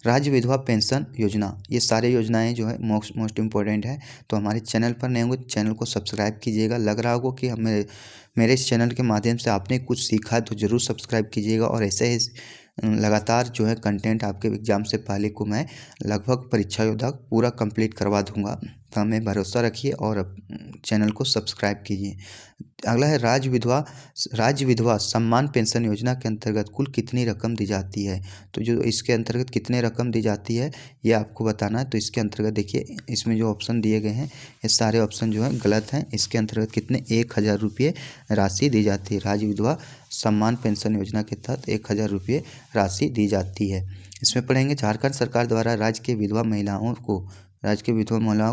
राज्य विधवा पेंशन योजना, ये सारे योजनाएं जो है मोस्ट इम्पोर्टेंट है। तो हमारे चैनल पर नए होंगे तो चैनल को सब्सक्राइब कीजिएगा। लग रहा होगा कि मेरे इस चैनल के माध्यम से आपने कुछ सीखा है तो ज़रूर सब्सक्राइब कीजिएगा। और ऐसे ही लगातार जो है कंटेंट आपके एग्ज़ाम से पहले को मैं लगभग परीक्षा योद्धा पूरा कंप्लीट करवा दूंगा। तो हमें भरोसा रखिए और चैनल को सब्सक्राइब कीजिए। अगला है राज्य विधवा सम्मान पेंशन योजना के अंतर्गत कुल कितनी रकम दी जाती है? तो जो इसके अंतर्गत कितने रकम दी जाती है ये आपको बताना है। तो इसके अंतर्गत देखिए, इसमें जो ऑप्शन दिए गए हैं ये सारे ऑप्शन जो है गलत हैं। इसके अंतर्गत कितने 1,000 रुपये राशि दी जाती है। राज्य विधवा सम्मान पेंशन योजना के तहत 1,000 रुपये राशि दी जाती है। इसमें पढ़ेंगे झारखंड सरकार द्वारा राज्य के विधवा महिलाओं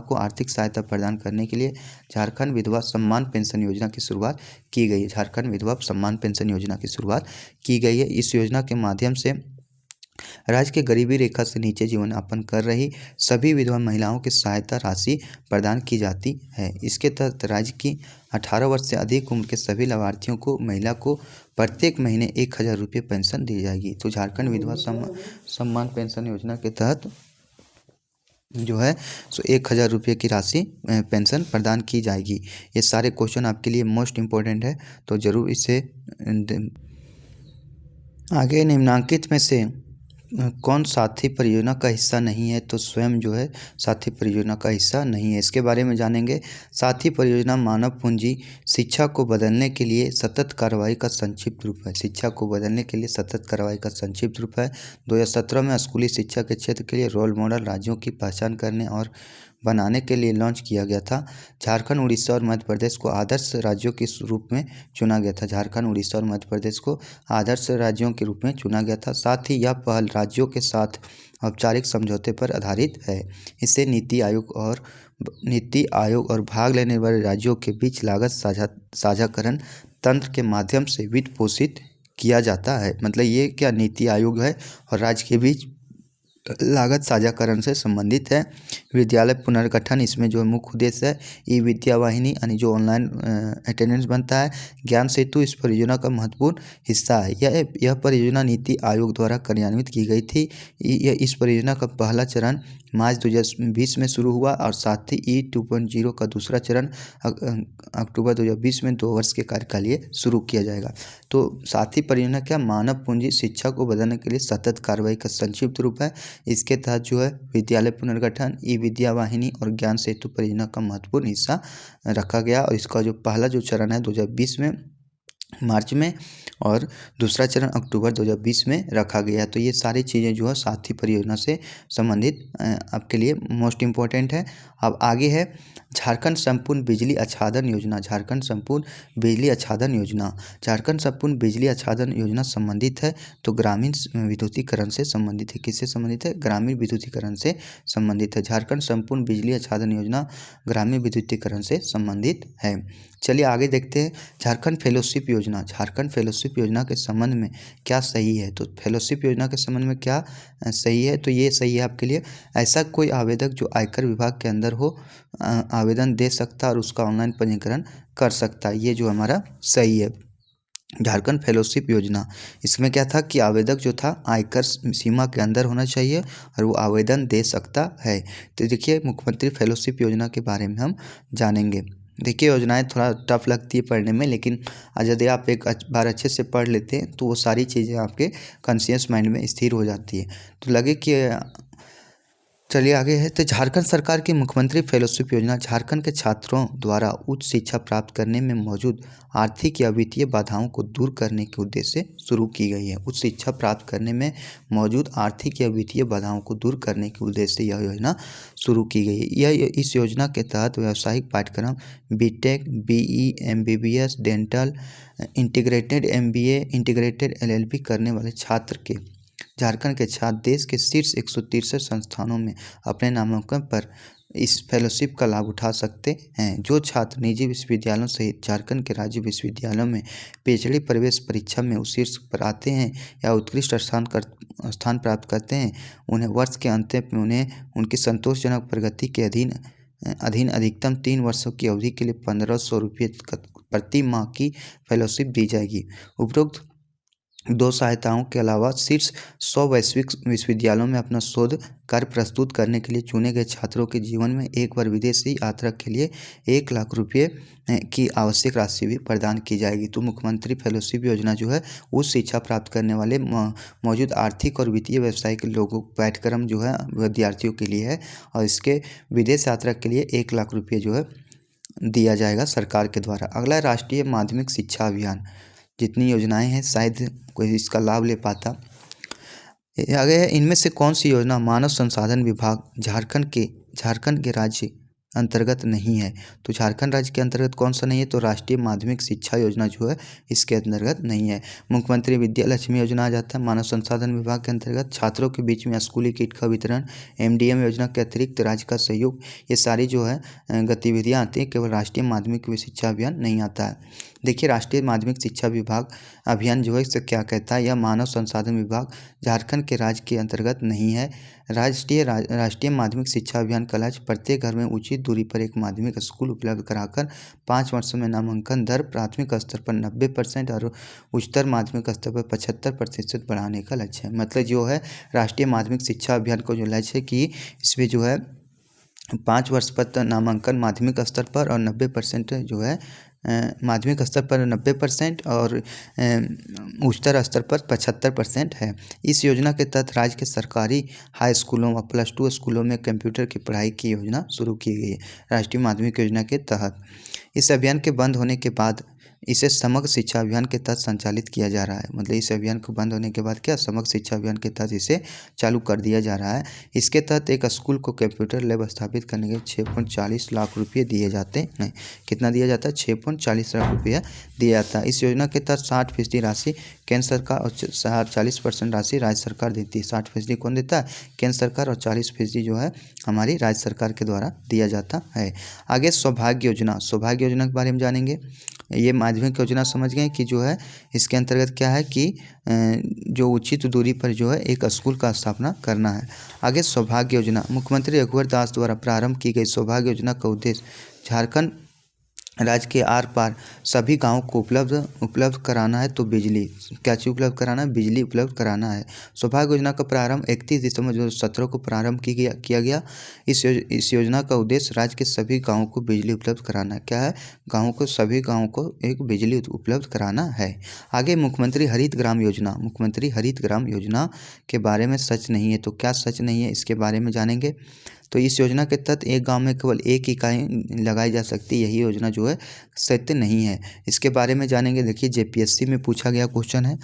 को आर्थिक सहायता प्रदान करने के लिए झारखंड विधवा सम्मान पेंशन योजना की शुरुआत की गई है। झारखंड विधवा सम्मान पेंशन योजना की शुरुआत की गई है। इस योजना के माध्यम से राज्य के गरीबी रेखा से नीचे जीवन यापन कर रही सभी विधवा महिलाओं की सहायता राशि प्रदान की जाती है। इसके तहत राज्य की 18 वर्ष से अधिक उम्र के सभी लाभार्थियों को महिला को प्रत्येक महीने 1,000 रुपये पेंशन दी जाएगी। तो झारखंड विधवा सम्मान पेंशन योजना के तहत जो है सो 1,000 रुपये की राशि पेंशन प्रदान की जाएगी। ये सारे क्वेश्चन आपके लिए मोस्ट इम्पोर्टेंट है, तो ज़रूर इसे आगे निम्नांकित में से कौन साथी परियोजना का हिस्सा नहीं है? तो स्वयं जो है साथी परियोजना का हिस्सा नहीं है। इसके बारे में जानेंगे। साथी परियोजना मानव पूंजी शिक्षा को बदलने के लिए सतत कार्रवाई का संक्षिप्त रूप है। शिक्षा को बदलने के लिए सतत कार्रवाई का संक्षिप्त रूप है। 2017 में स्कूली शिक्षा के क्षेत्र के लिए रोल मॉडल राज्यों की पहचान करने और बनाने के लिए लॉन्च किया गया था। झारखंड, उड़ीसा और मध्य प्रदेश को आदर्श राज्यों के रूप में चुना गया था। झारखंड, उड़ीसा और मध्य प्रदेश को आदर्श राज्यों के रूप में चुना गया था। साथ ही यह पहल राज्यों के साथ औपचारिक समझौते पर आधारित है। इससे नीति आयोग और भाग लेने वाले राज्यों के बीच लागत साझाकरण तंत्र के माध्यम से वित्त पोषित किया जाता है। मतलब ये क्या नीति आयोग है और राज्य के बीच लागत साझाकरण से संबंधित है। विद्यालय पुनर्गठन इसमें जो मुख्य उद्देश्य है। ई विद्या वाहिनी यानी जो ऑनलाइन अटेंडेंस बनता है। ज्ञान सेतु इस परियोजना का महत्वपूर्ण हिस्सा है। यह परियोजना नीति आयोग द्वारा कार्यान्वित की गई थी। इस परियोजना का पहला चरण मार्च 2020 में शुरू हुआ और साथ ही E2.0 का दूसरा चरण अक्टूबर 2020 में 2 वर्ष के कार्य के लिए शुरू किया जाएगा। तो साथी परियोजना क्या? मानव पूंजी शिक्षा को बदलने के लिए सतत कार्रवाई का संक्षिप्त रूप है। इसके तहत जो है विद्यालय पुनर्गठन, ई विद्या वाहिनी और ज्ञान सेतु परियोजना का महत्वपूर्ण हिस्सा रखा गया। और इसका जो पहला जो चरण है 2020 में मार्च में और दूसरा चरण अक्टूबर 2020 में रखा गया। तो ये सारी चीज़ें जो है साथी परियोजना से संबंधित आपके लिए मोस्ट इम्पोर्टेंट है। अब आगे है झारखंड संपूर्ण बिजली आच्छादन योजना। झारखंड संपूर्ण बिजली आच्छादन योजना, झारखंड संपूर्ण बिजली आच्छादन योजना संबंधित है तो ग्रामीण विद्युतीकरण से संबंधित है। किससे संबंधित है? ग्रामीण विद्युतीकरण से संबंधित है। झारखंड संपूर्ण बिजली आच्छादन योजना ग्रामीण विद्युतीकरण से संबंधित है। चलिए आगे देखते हैं झारखंड फेलोशिप योजना। झारखंड फेलोशिप योजना के संबंध में क्या सही है? तो फेलोशिप योजना के संबंध में क्या सही है? तो ये सही है आपके लिए, ऐसा कोई आवेदक जो आयकर विभाग के अंदर हो आवेदन दे सकता है और उसका ऑनलाइन पंजीकरण कर सकता है। ये जो हमारा सही है झारखंड फेलोशिप योजना। इसमें क्या था कि आवेदक जो था आयकर सीमा के अंदर होना चाहिए और वो आवेदन दे सकता है। तो देखिए मुख्यमंत्री फेलोशिप योजना के बारे में हम जानेंगे। देखिए योजनाएं थोड़ा टफ लगती है पढ़ने में, लेकिन यदि आप एक बार अच्छे से पढ़ लेते हैं तो वो सारी चीज़ें आपके कॉन्शियस माइंड में स्थिर हो जाती है। तो लगे कि चलिए आगे है तो झारखंड सरकार की मुख्यमंत्री फेलोशिप योजना झारखंड के छात्रों द्वारा उच्च शिक्षा प्राप्त करने में मौजूद आर्थिक या वित्तीय बाधाओं को दूर करने के उद्देश्य से शुरू की गई है। उच्च शिक्षा प्राप्त करने में मौजूद आर्थिक या वित्तीय बाधाओं को दूर करने के उद्देश्य से यह योजना शुरू की गई है। इस योजना के तहत व्यावसायिक पाठ्यक्रम BTech, BE, MBBS, dental, integrated MBA, integrated LLB करने वाले छात्र के झारखंड के छात्र देश के शीर्ष 163 संस्थानों में अपने नामांकन पर इस फेलोशिप का लाभ उठा सकते हैं। जो छात्र निजी विश्वविद्यालयों सहित झारखंड के राज्य विश्वविद्यालयों में पीएचडी प्रवेश परीक्षा में शीर्ष पर आते हैं या उत्कृष्ट स्थान प्राप्त करते हैं, उन्हें वर्ष के अंत में उन्हें उनकी संतोषजनक प्रगति के अधीन अधिकतम 3 वर्षों की अवधि के लिए 1500 रुपये प्रति माह की फेलोशिप दी जाएगी। उपरोक्त 2 सहायताओं के अलावा शीर्ष 100 वैश्विक विश्वविद्यालयों में अपना शोध कार्य प्रस्तुत करने के लिए चुने गए छात्रों के जीवन में एक बार विदेशी यात्रा के लिए 1 लाख रुपये की आवश्यक राशि भी प्रदान की जाएगी। तो मुख्यमंत्री फेलोशिप योजना जो है उच्च शिक्षा प्राप्त करने वाले मौजूद आर्थिक और वित्तीय व्यवसाय के लोगों पाठ्यक्रम जो है विद्यार्थियों के लिए है और इसके विदेश यात्रा के लिए 1 लाख रुपये जो है दिया जाएगा सरकार के द्वारा। अगला राष्ट्रीय माध्यमिक शिक्षा अभियान। जितनी योजनाएं हैं शायद कोई इसका लाभ ले पाता। आगे है इनमें से कौन सी योजना मानव संसाधन विभाग झारखंड के राज्य अंतर्गत नहीं है? तो झारखंड राज्य के अंतर्गत कौन सा नहीं है? तो राष्ट्रीय माध्यमिक शिक्षा योजना जो है इसके अंतर्गत नहीं है। मुख्यमंत्री विद्या लक्ष्मी योजना आ जाता है मानव संसाधन विभाग के अंतर्गत। छात्रों के बीच में स्कूली किट का वितरण, एमडीएम योजना के अतिरिक्त राज्य का सहयोग, ये सारी जो है गतिविधियाँ आती हैं, केवल राष्ट्रीय माध्यमिक शिक्षा अभियान नहीं आता है। देखिए राष्ट्रीय माध्यमिक शिक्षा विभाग अभियान जो है इससे क्या कहता है, यह मानव संसाधन विभाग झारखंड के राज्य के अंतर्गत नहीं है। राष्ट्रीय माध्यमिक शिक्षा अभियान का लक्ष्य प्रत्येक घर में उचित दूरी पर एक माध्यमिक स्कूल उपलब्ध कराकर 5 वर्षों में नामांकन दर प्राथमिक स्तर पर 90% और उच्चतर माध्यमिक स्तर पर 75% बढ़ाने का लक्ष्य है। मतलब जो है राष्ट्रीय माध्यमिक शिक्षा अभियान को जो लक्ष्य है कि इसमें जो है 5 वर्ष पर नामांकन माध्यमिक स्तर पर और 90% जो है माध्यमिक स्तर पर 90% और उच्चतर स्तर पर 75% है। इस योजना के तहत राज्य के सरकारी हाई स्कूलों व +2 स्कूलों में कंप्यूटर की पढ़ाई की योजना शुरू की गई है राष्ट्रीय माध्यमिक योजना के तहत। इस अभियान के बंद होने के बाद इसे समग्र शिक्षा अभियान के तहत संचालित किया जा रहा है। मतलब इस अभियान को बंद होने के बाद क्या समग्र शिक्षा अभियान के तहत इसे चालू कर दिया जा रहा है। इसके तहत एक स्कूल को कंप्यूटर लैब स्थापित करने के 6.40 लाख रुपये दिए जाते हैं। कितना दिया जाता है? 6.40 लाख रुपया दिया जाता है। इस योजना के तहत 60% राशि केंद्र सरकार और 40% राशि राज्य सरकार देती है। 60% कौन देता है? केंद्र सरकार और 40% जो है हमारी राज्य सरकार के द्वारा दिया जाता है। आगे सौभाग्य योजना। सौभाग्य योजना के बारे में जानेंगे। ये माध्यमिक योजना समझ गए कि जो है इसके अंतर्गत क्या है कि जो उचित दूरी पर जो है एक स्कूल का स्थापना करना है। आगे सौभाग्य योजना। मुख्यमंत्री रघुवर दास द्वारा प्रारंभ की गई सौभाग्य योजना का उद्देश्य झारखंड राज्य के आर पार सभी गाँव को उपलब्ध कराना है। तो बिजली क्या चीज़ उपलब्ध कराना है? बिजली उपलब्ध कराना है। सौभाग्य योजना का प्रारंभ 31 दिसंबर 2017 को प्रारंभ किया गया। इस योजना का उद्देश्य राज्य के सभी गाँवों को बिजली उपलब्ध कराना है। क्या है? सभी गाँवों को एक बिजली उपलब्ध कराना है। आगे मुख्यमंत्री हरित ग्राम योजना। मुख्यमंत्री हरित ग्राम योजना के बारे में सच नहीं है। तो क्या सच नहीं है, इसके बारे में जानेंगे। तो इस योजना के तहत एक गांव में केवल एक इकाई लगाई जा सकती है। यही योजना जो है सत्य नहीं है। इसके बारे में जानेंगे। देखिए, जेपीएससी में पूछा गया क्वेश्चन है।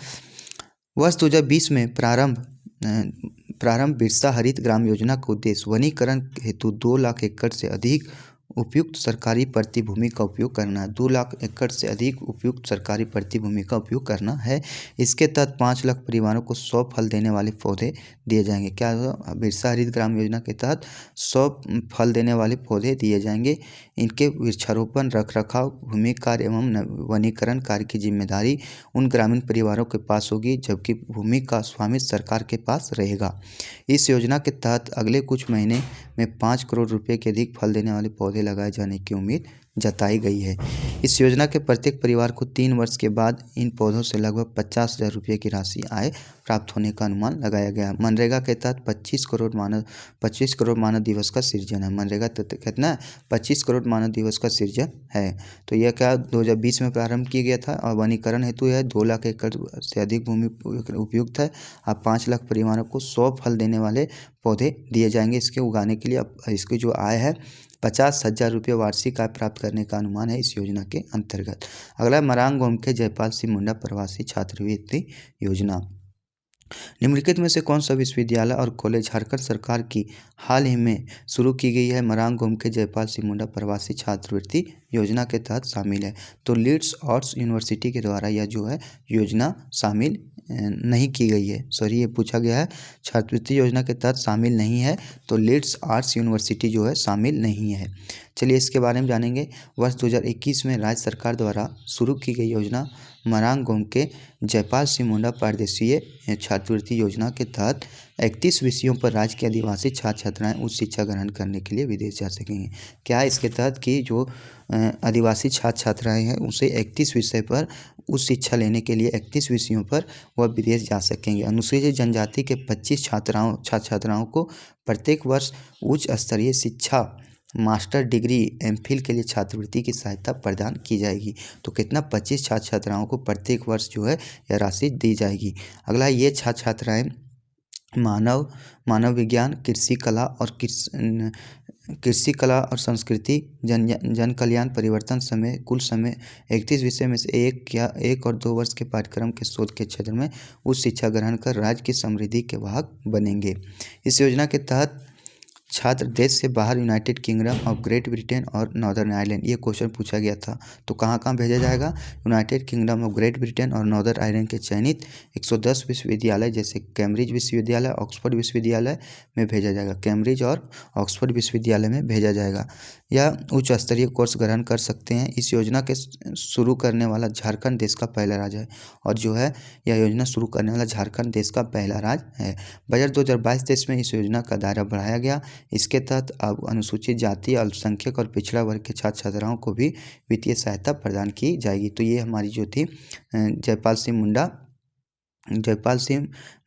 वर्ष 2020 में प्रारंभ बिरसा हरित ग्राम योजना का उद्देश्य वनीकरण हेतु 2 लाख एकड़ से अधिक उपयुक्त सरकारी प्रतिभूमि का उपयोग करना है। 2 लाख एकड़ से अधिक उपयुक्त सरकारी प्रतिभूमि का उपयोग करना है। इसके तहत 5 लाख परिवारों को 100 फल देने वाले पौधे दिए जाएंगे। क्या होगा? बिरसा हरित ग्राम योजना के तहत 100 फल देने वाले पौधे दिए जाएंगे। इनके वृक्षारोपण, रखरखाव, भूमि कार्य एवं वनीकरण कार्य की जिम्मेदारी उन ग्रामीण परिवारों के पास होगी, जबकि भूमि का स्वामित्व सरकार के पास रहेगा। इस योजना के तहत अगले कुछ महीने में 5 करोड़ रुपए के अधिक फल देने वाले पौधे लगाए जाने की उम्मीद जताई गई है। इस योजना के प्रत्येक परिवार को 3 वर्ष के बाद इन पौधों से लगभग 50,000 रुपये की राशि आय प्राप्त होने का अनुमान लगाया गया। मनरेगा के तहत 25 करोड़ मानव दिवस का सृजन है। मनरेगा कितना है? 25 करोड़ मानव दिवस का सृजन है। तो यह क्या 2020 में प्रारंभ किया गया था। और वनीकरण हेतु यह 2 लाख एकड़ से अधिक भूमि उपयुक्त है। अब 5 लाख परिवारों को 100 फल देने वाले पौधे दिए जाएंगे। इसके उगाने के लिए अब इसकी जो आय है 50,000 रुपये वार्षिक आय प्राप्त करने का अनुमान है इस योजना के अंतर्गत। अगला मरांग गोमखे जयपाल सिंह मुंडा प्रवासी छात्रवृत्ति योजना। निम्नलिखित में से कौन सा विश्वविद्यालय और कॉलेज झारखंड सरकार की हाल ही में शुरू की गई है मरांग गोमखे जयपाल सिंह मुंडा प्रवासी छात्रवृत्ति योजना के तहत शामिल है? तो लीड्स आर्ट्स यूनिवर्सिटी के द्वारा यह जो है योजना शामिल नहीं की गई है। सॉरी, ये पूछा गया है छात्रवृत्ति योजना के तहत शामिल नहीं है। तो लीड्स आर्ट्स यूनिवर्सिटी जो है शामिल नहीं है। चलिए इसके बारे में जानेंगे। वर्ष 2021 में राज्य सरकार द्वारा शुरू की गई योजना मरांग गोमखे जयपाल सिंह मुंडा प्रादेशीय छात्रवृत्ति योजना के तहत 31 विषयों पर राज्य के आदिवासी छात्र छात्राएँ उच्च शिक्षा ग्रहण करने के लिए विदेश जा सकेंगे। क्या है इसके तहत कि जो आदिवासी छात्र छात्राएँ हैं उसे 31 विषय पर उच्च शिक्षा लेने के लिए 31 विषयों पर वह विदेश जा सकेंगे। अनुसूचित जनजाति के 25 छात्र छात्राओं को प्रत्येक वर्ष उच्च स्तरीय शिक्षा मास्टर डिग्री एमफिल के लिए छात्रवृत्ति की सहायता प्रदान की जाएगी। तो कितना 25 छात्र छात्राओं को प्रत्येक वर्ष जो है यह राशि दी जाएगी। अगला, ये छात्र छात्राएँ मानव विज्ञान, कृषि कला और संस्कृति, जन कल्याण, परिवर्तन समय, कुल समय 31 विषय में से एक और 2 वर्ष के पाठ्यक्रम के शोध के क्षेत्र में उच्च शिक्षा ग्रहण कर राज्य की समृद्धि के वाहक बनेंगे। इस योजना के तहत छात्र देश से बाहर United kingdom of great Britain और नॉर्दर्न आयरलैंड, ये क्वेश्चन पूछा गया था। तो कहाँ कहाँ भेजा जाएगा? United kingdom of great Britain और नॉर्दर्न आयरलैंड के चयनित 110 विश्वविद्यालय जैसे कैम्ब्रिज विश्वविद्यालय, ऑक्सफोर्ड विश्वविद्यालय में भेजा जाएगा। कैम्ब्रिज और ऑक्सफोर्ड विश्वविद्यालय में भेजा जाएगा। यह उच्च स्तरीय कोर्स ग्रहण कर सकते हैं। इस योजना के शुरू करने वाला झारखंड देश का पहला राज्य है। और जो है यह योजना शुरू करने वाला झारखंड देश का पहला राज्य है। बजट 2022-23 में इस योजना का दायरा बढ़ाया गया। इसके तहत अब अनुसूचित जाति, अल्पसंख्यक और पिछड़ा वर्ग के छात्र छात्राओं को भी वित्तीय सहायता प्रदान की जाएगी। तो ये हमारी जो थी जयपाल सिंह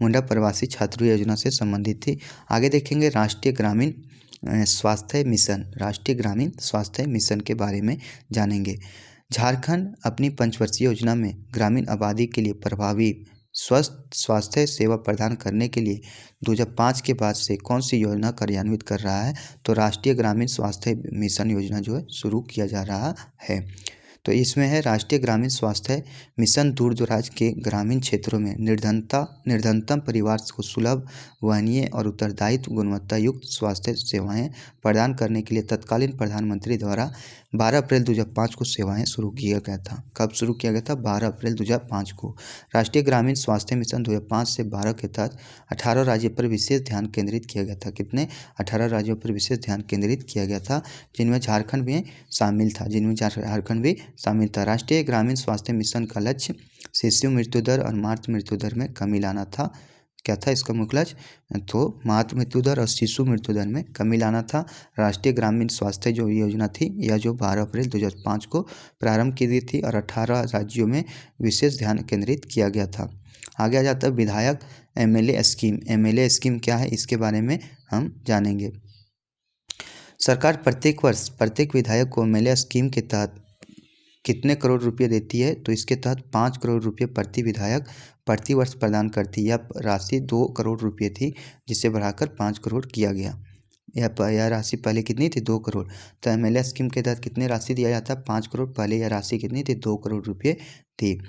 मुंडा प्रवासी छात्र योजना से संबंधित थी। आगे देखेंगे राष्ट्रीय ग्रामीण स्वास्थ्य मिशन के बारे में जानेंगे। झारखंड अपनी पंचवर्षीय योजना में ग्रामीण आबादी के लिए प्रभावी स्वस्थ स्वास्थ्य सेवा प्रदान करने के लिए 2005 के बाद से कौन सी योजना कार्यान्वित कर रहा है? तो राष्ट्रीय ग्रामीण स्वास्थ्य मिशन योजना जो है शुरू किया जा रहा है। तो इसमें है राष्ट्रीय ग्रामीण स्वास्थ्य मिशन दूर दराज के ग्रामीण क्षेत्रों में निर्धनतम परिवार को सुलभ, वहनीय और उत्तरदायित्व गुणवत्ता युक्त स्वास्थ्य सेवाएं प्रदान करने के लिए तत्कालीन प्रधानमंत्री द्वारा 12 अप्रैल 2005 को सेवाएं शुरू किया गया था। कब शुरू किया गया था? 12 अप्रैल 2005 को। राष्ट्रीय ग्रामीण स्वास्थ्य मिशन 2005 से 12 के तहत 18 राज्यों पर विशेष ध्यान केंद्रित किया गया था। कितने? 18 राज्यों पर विशेष ध्यान केंद्रित किया गया था, जिनमें झारखंड भी शामिल था। राष्ट्रीय ग्रामीण स्वास्थ्य मिशन का लक्ष्य शिशु मृत्यु दर और मातृ मृत्यु दर में कमी लाना था। क्या था इसका मुख्य लक्ष्य? तो मातृ मृत्यु दर और शिशु मृत्यु दर में कमी लाना था। राष्ट्रीय ग्रामीण स्वास्थ्य जो योजना थी यह जो 12 अप्रैल 2005 को प्रारंभ की गई थी और 18 राज्यों में विशेष ध्यान केंद्रित किया गया था। आगे आ जाता है विधायक एमएलए स्कीम। एमएलए स्कीम क्या है इसके बारे में हम जानेंगे। सरकार प्रत्येक वर्ष प्रत्येक विधायक को एमएलए स्कीम के तहत कितने करोड़ रुपए देती है? तो इसके तहत 5 करोड़ रुपए प्रति विधायक प्रति वर्ष प्रदान करती है। यह राशि 2 करोड़ रुपए थी जिसे बढ़ाकर 5 करोड़ किया गया। यह राशि पहले कितनी थी? 2 करोड़। तो एमएलए स्कीम के तहत कितनी राशि दिया जाता है? 5 करोड़। पहले यह राशि कितनी थी? 2 करोड़ रुपये थी।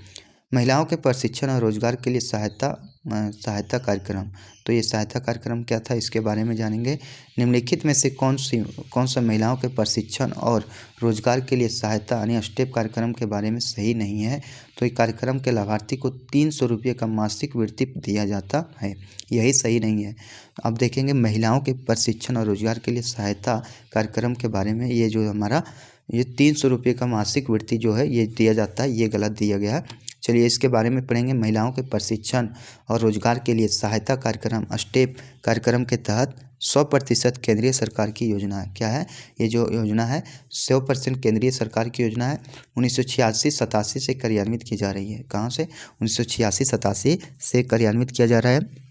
महिलाओं के प्रशिक्षण और रोजगार के लिए सहायता कार्यक्रम। तो ये सहायता कार्यक्रम क्या था इसके बारे में जानेंगे। निम्नलिखित में से कौन सा महिलाओं के प्रशिक्षण और रोजगार के लिए सहायता यानी स्टेप कार्यक्रम के बारे में सही नहीं है? तो इस कार्यक्रम के लाभार्थी को 300 रुपये का मासिक वृत्ति दिया जाता है, यही सही नहीं है। अब देखेंगे महिलाओं के प्रशिक्षण और रोजगार के लिए सहायता कार्यक्रम के बारे में। ये जो हमारा ये 300 रुपये का मासिक वृत्ति जो है ये दिया जाता है, ये गलत दिया गया है। चलिए इसके बारे में पढ़ेंगे। महिलाओं के प्रशिक्षण और रोजगार के लिए सहायता कार्यक्रम स्टेप कार्यक्रम के तहत 100% केंद्रीय सरकार की योजना है। क्या है ये जो योजना है? 100% केंद्रीय सरकार की योजना है। 1986-87 से कार्यान्वित की जा रही है। कहाँ से? 1986-87 से कार्यान्वित किया जा रहा है।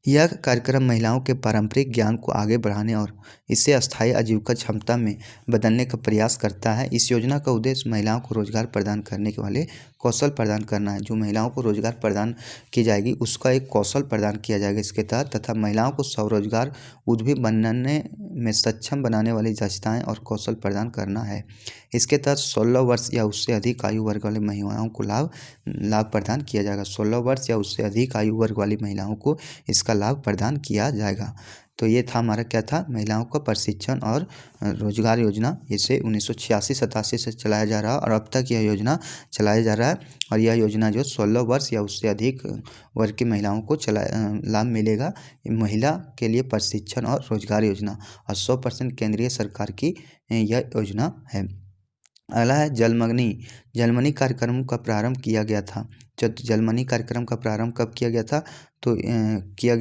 यह कार्यक्रम महिलाओं के पारंपरिक ज्ञान को आगे बढ़ाने और इसे अस्थायी आजीविका क्षमता में बदलने का प्रयास करता है। इस योजना का उद्देश्य महिलाओं को रोजगार प्रदान करने के वाले कौशल प्रदान करना है। जो महिलाओं को रोजगार प्रदान की जाएगी उसका एक कौशल प्रदान किया जाएगा इसके तहत, तथा महिलाओं को स्वरोजगार उद्यमी बनने में सक्षम बनाने वाली दक्षताएं और कौशल प्रदान करना है। इसके तहत 16 वर्ष या उससे अधिक आयु वर्ग वाली महिलाओं को लाभ प्रदान किया जाएगा। 16 वर्ष या उससे अधिक आयु वर्ग वाली महिलाओं को इसका लाभ प्रदान किया जाएगा। तो ये था हमारा क्या था? महिलाओं का प्रशिक्षण और रोजगार योजना। इसे 1986-87 से चलाया जा रहा है और अब तक यह योजना चलाया जा रहा है। और यह योजना जो 16 वर्ष या उससे अधिक वर्ग की महिलाओं को लाभ मिलेगा। महिला के लिए प्रशिक्षण और रोजगार योजना और 100% केंद्रीय सरकार की यह योजना है। अगला है जलमनी कार्यक्रम का प्रारंभ किया गया था। जब जलमनी कार्यक्रम का प्रारंभ कब किया गया था? तो किया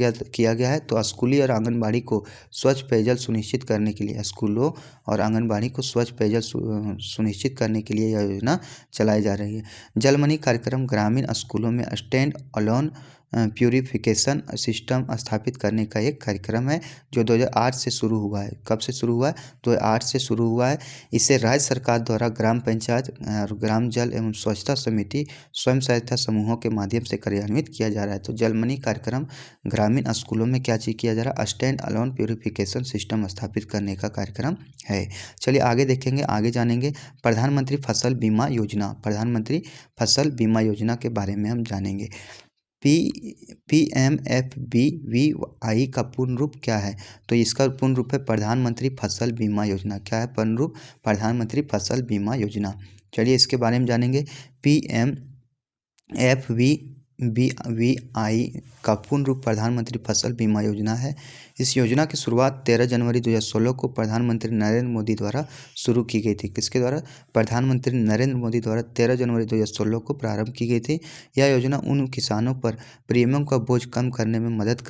गया है तो स्कूली और आंगनबाड़ी को स्वच्छ पेयजल सुनिश्चित करने के लिए, स्कूलों और आंगनबाड़ी को स्वच्छ पेयजल सुनिश्चित करने के लिए यह योजना चलाई जा रही है। जलमनी कार्यक्रम ग्रामीण स्कूलों में स्टैंड अलोन प्यूरिफिकेशन सिस्टम स्थापित करने का एक कार्यक्रम है जो 2008 से शुरू हुआ है। कब से शुरू हुआ है? 2008 से शुरू हुआ है। इसे राज्य सरकार द्वारा ग्राम पंचायत और ग्राम जल एवं स्वच्छता समिति स्वयं सहायता समूहों के माध्यम से कार्यान्वित किया जा रहा है। तो जलमनी कार्यक्रम ग्रामीण स्कूलों में क्या चीज़ किया जा रहा है? स्टैंड अलोन प्यूरिफिकेशन सिस्टम स्थापित करने का कार्यक्रम है। चलिए आगे देखेंगे, आगे जानेंगे। प्रधानमंत्री फसल बीमा योजना। प्रधानमंत्री फसल बीमा योजना के बारे में हम जानेंगे। PMFBY का पूर्ण रूप क्या है? तो इसका पूर्ण रूप है प्रधानमंत्री फसल बीमा योजना। क्या है पूर्ण रूप? प्रधानमंत्री फसल बीमा योजना। चलिए इसके बारे में जानेंगे। PMFBY का पूर्ण रूप प्रधानमंत्री फसल बीमा योजना है। इस योजना की शुरुआत 13 जनवरी 2016 को प्रधानमंत्री नरेंद्र मोदी द्वारा शुरू की गई थी। किसके द्वारा? प्रधानमंत्री नरेंद्र मोदी द्वारा 13 जनवरी 2016 को प्रारंभ की गई थी। यह योजना उन किसानों पर प्रीमियम का बोझ कम करने में मदद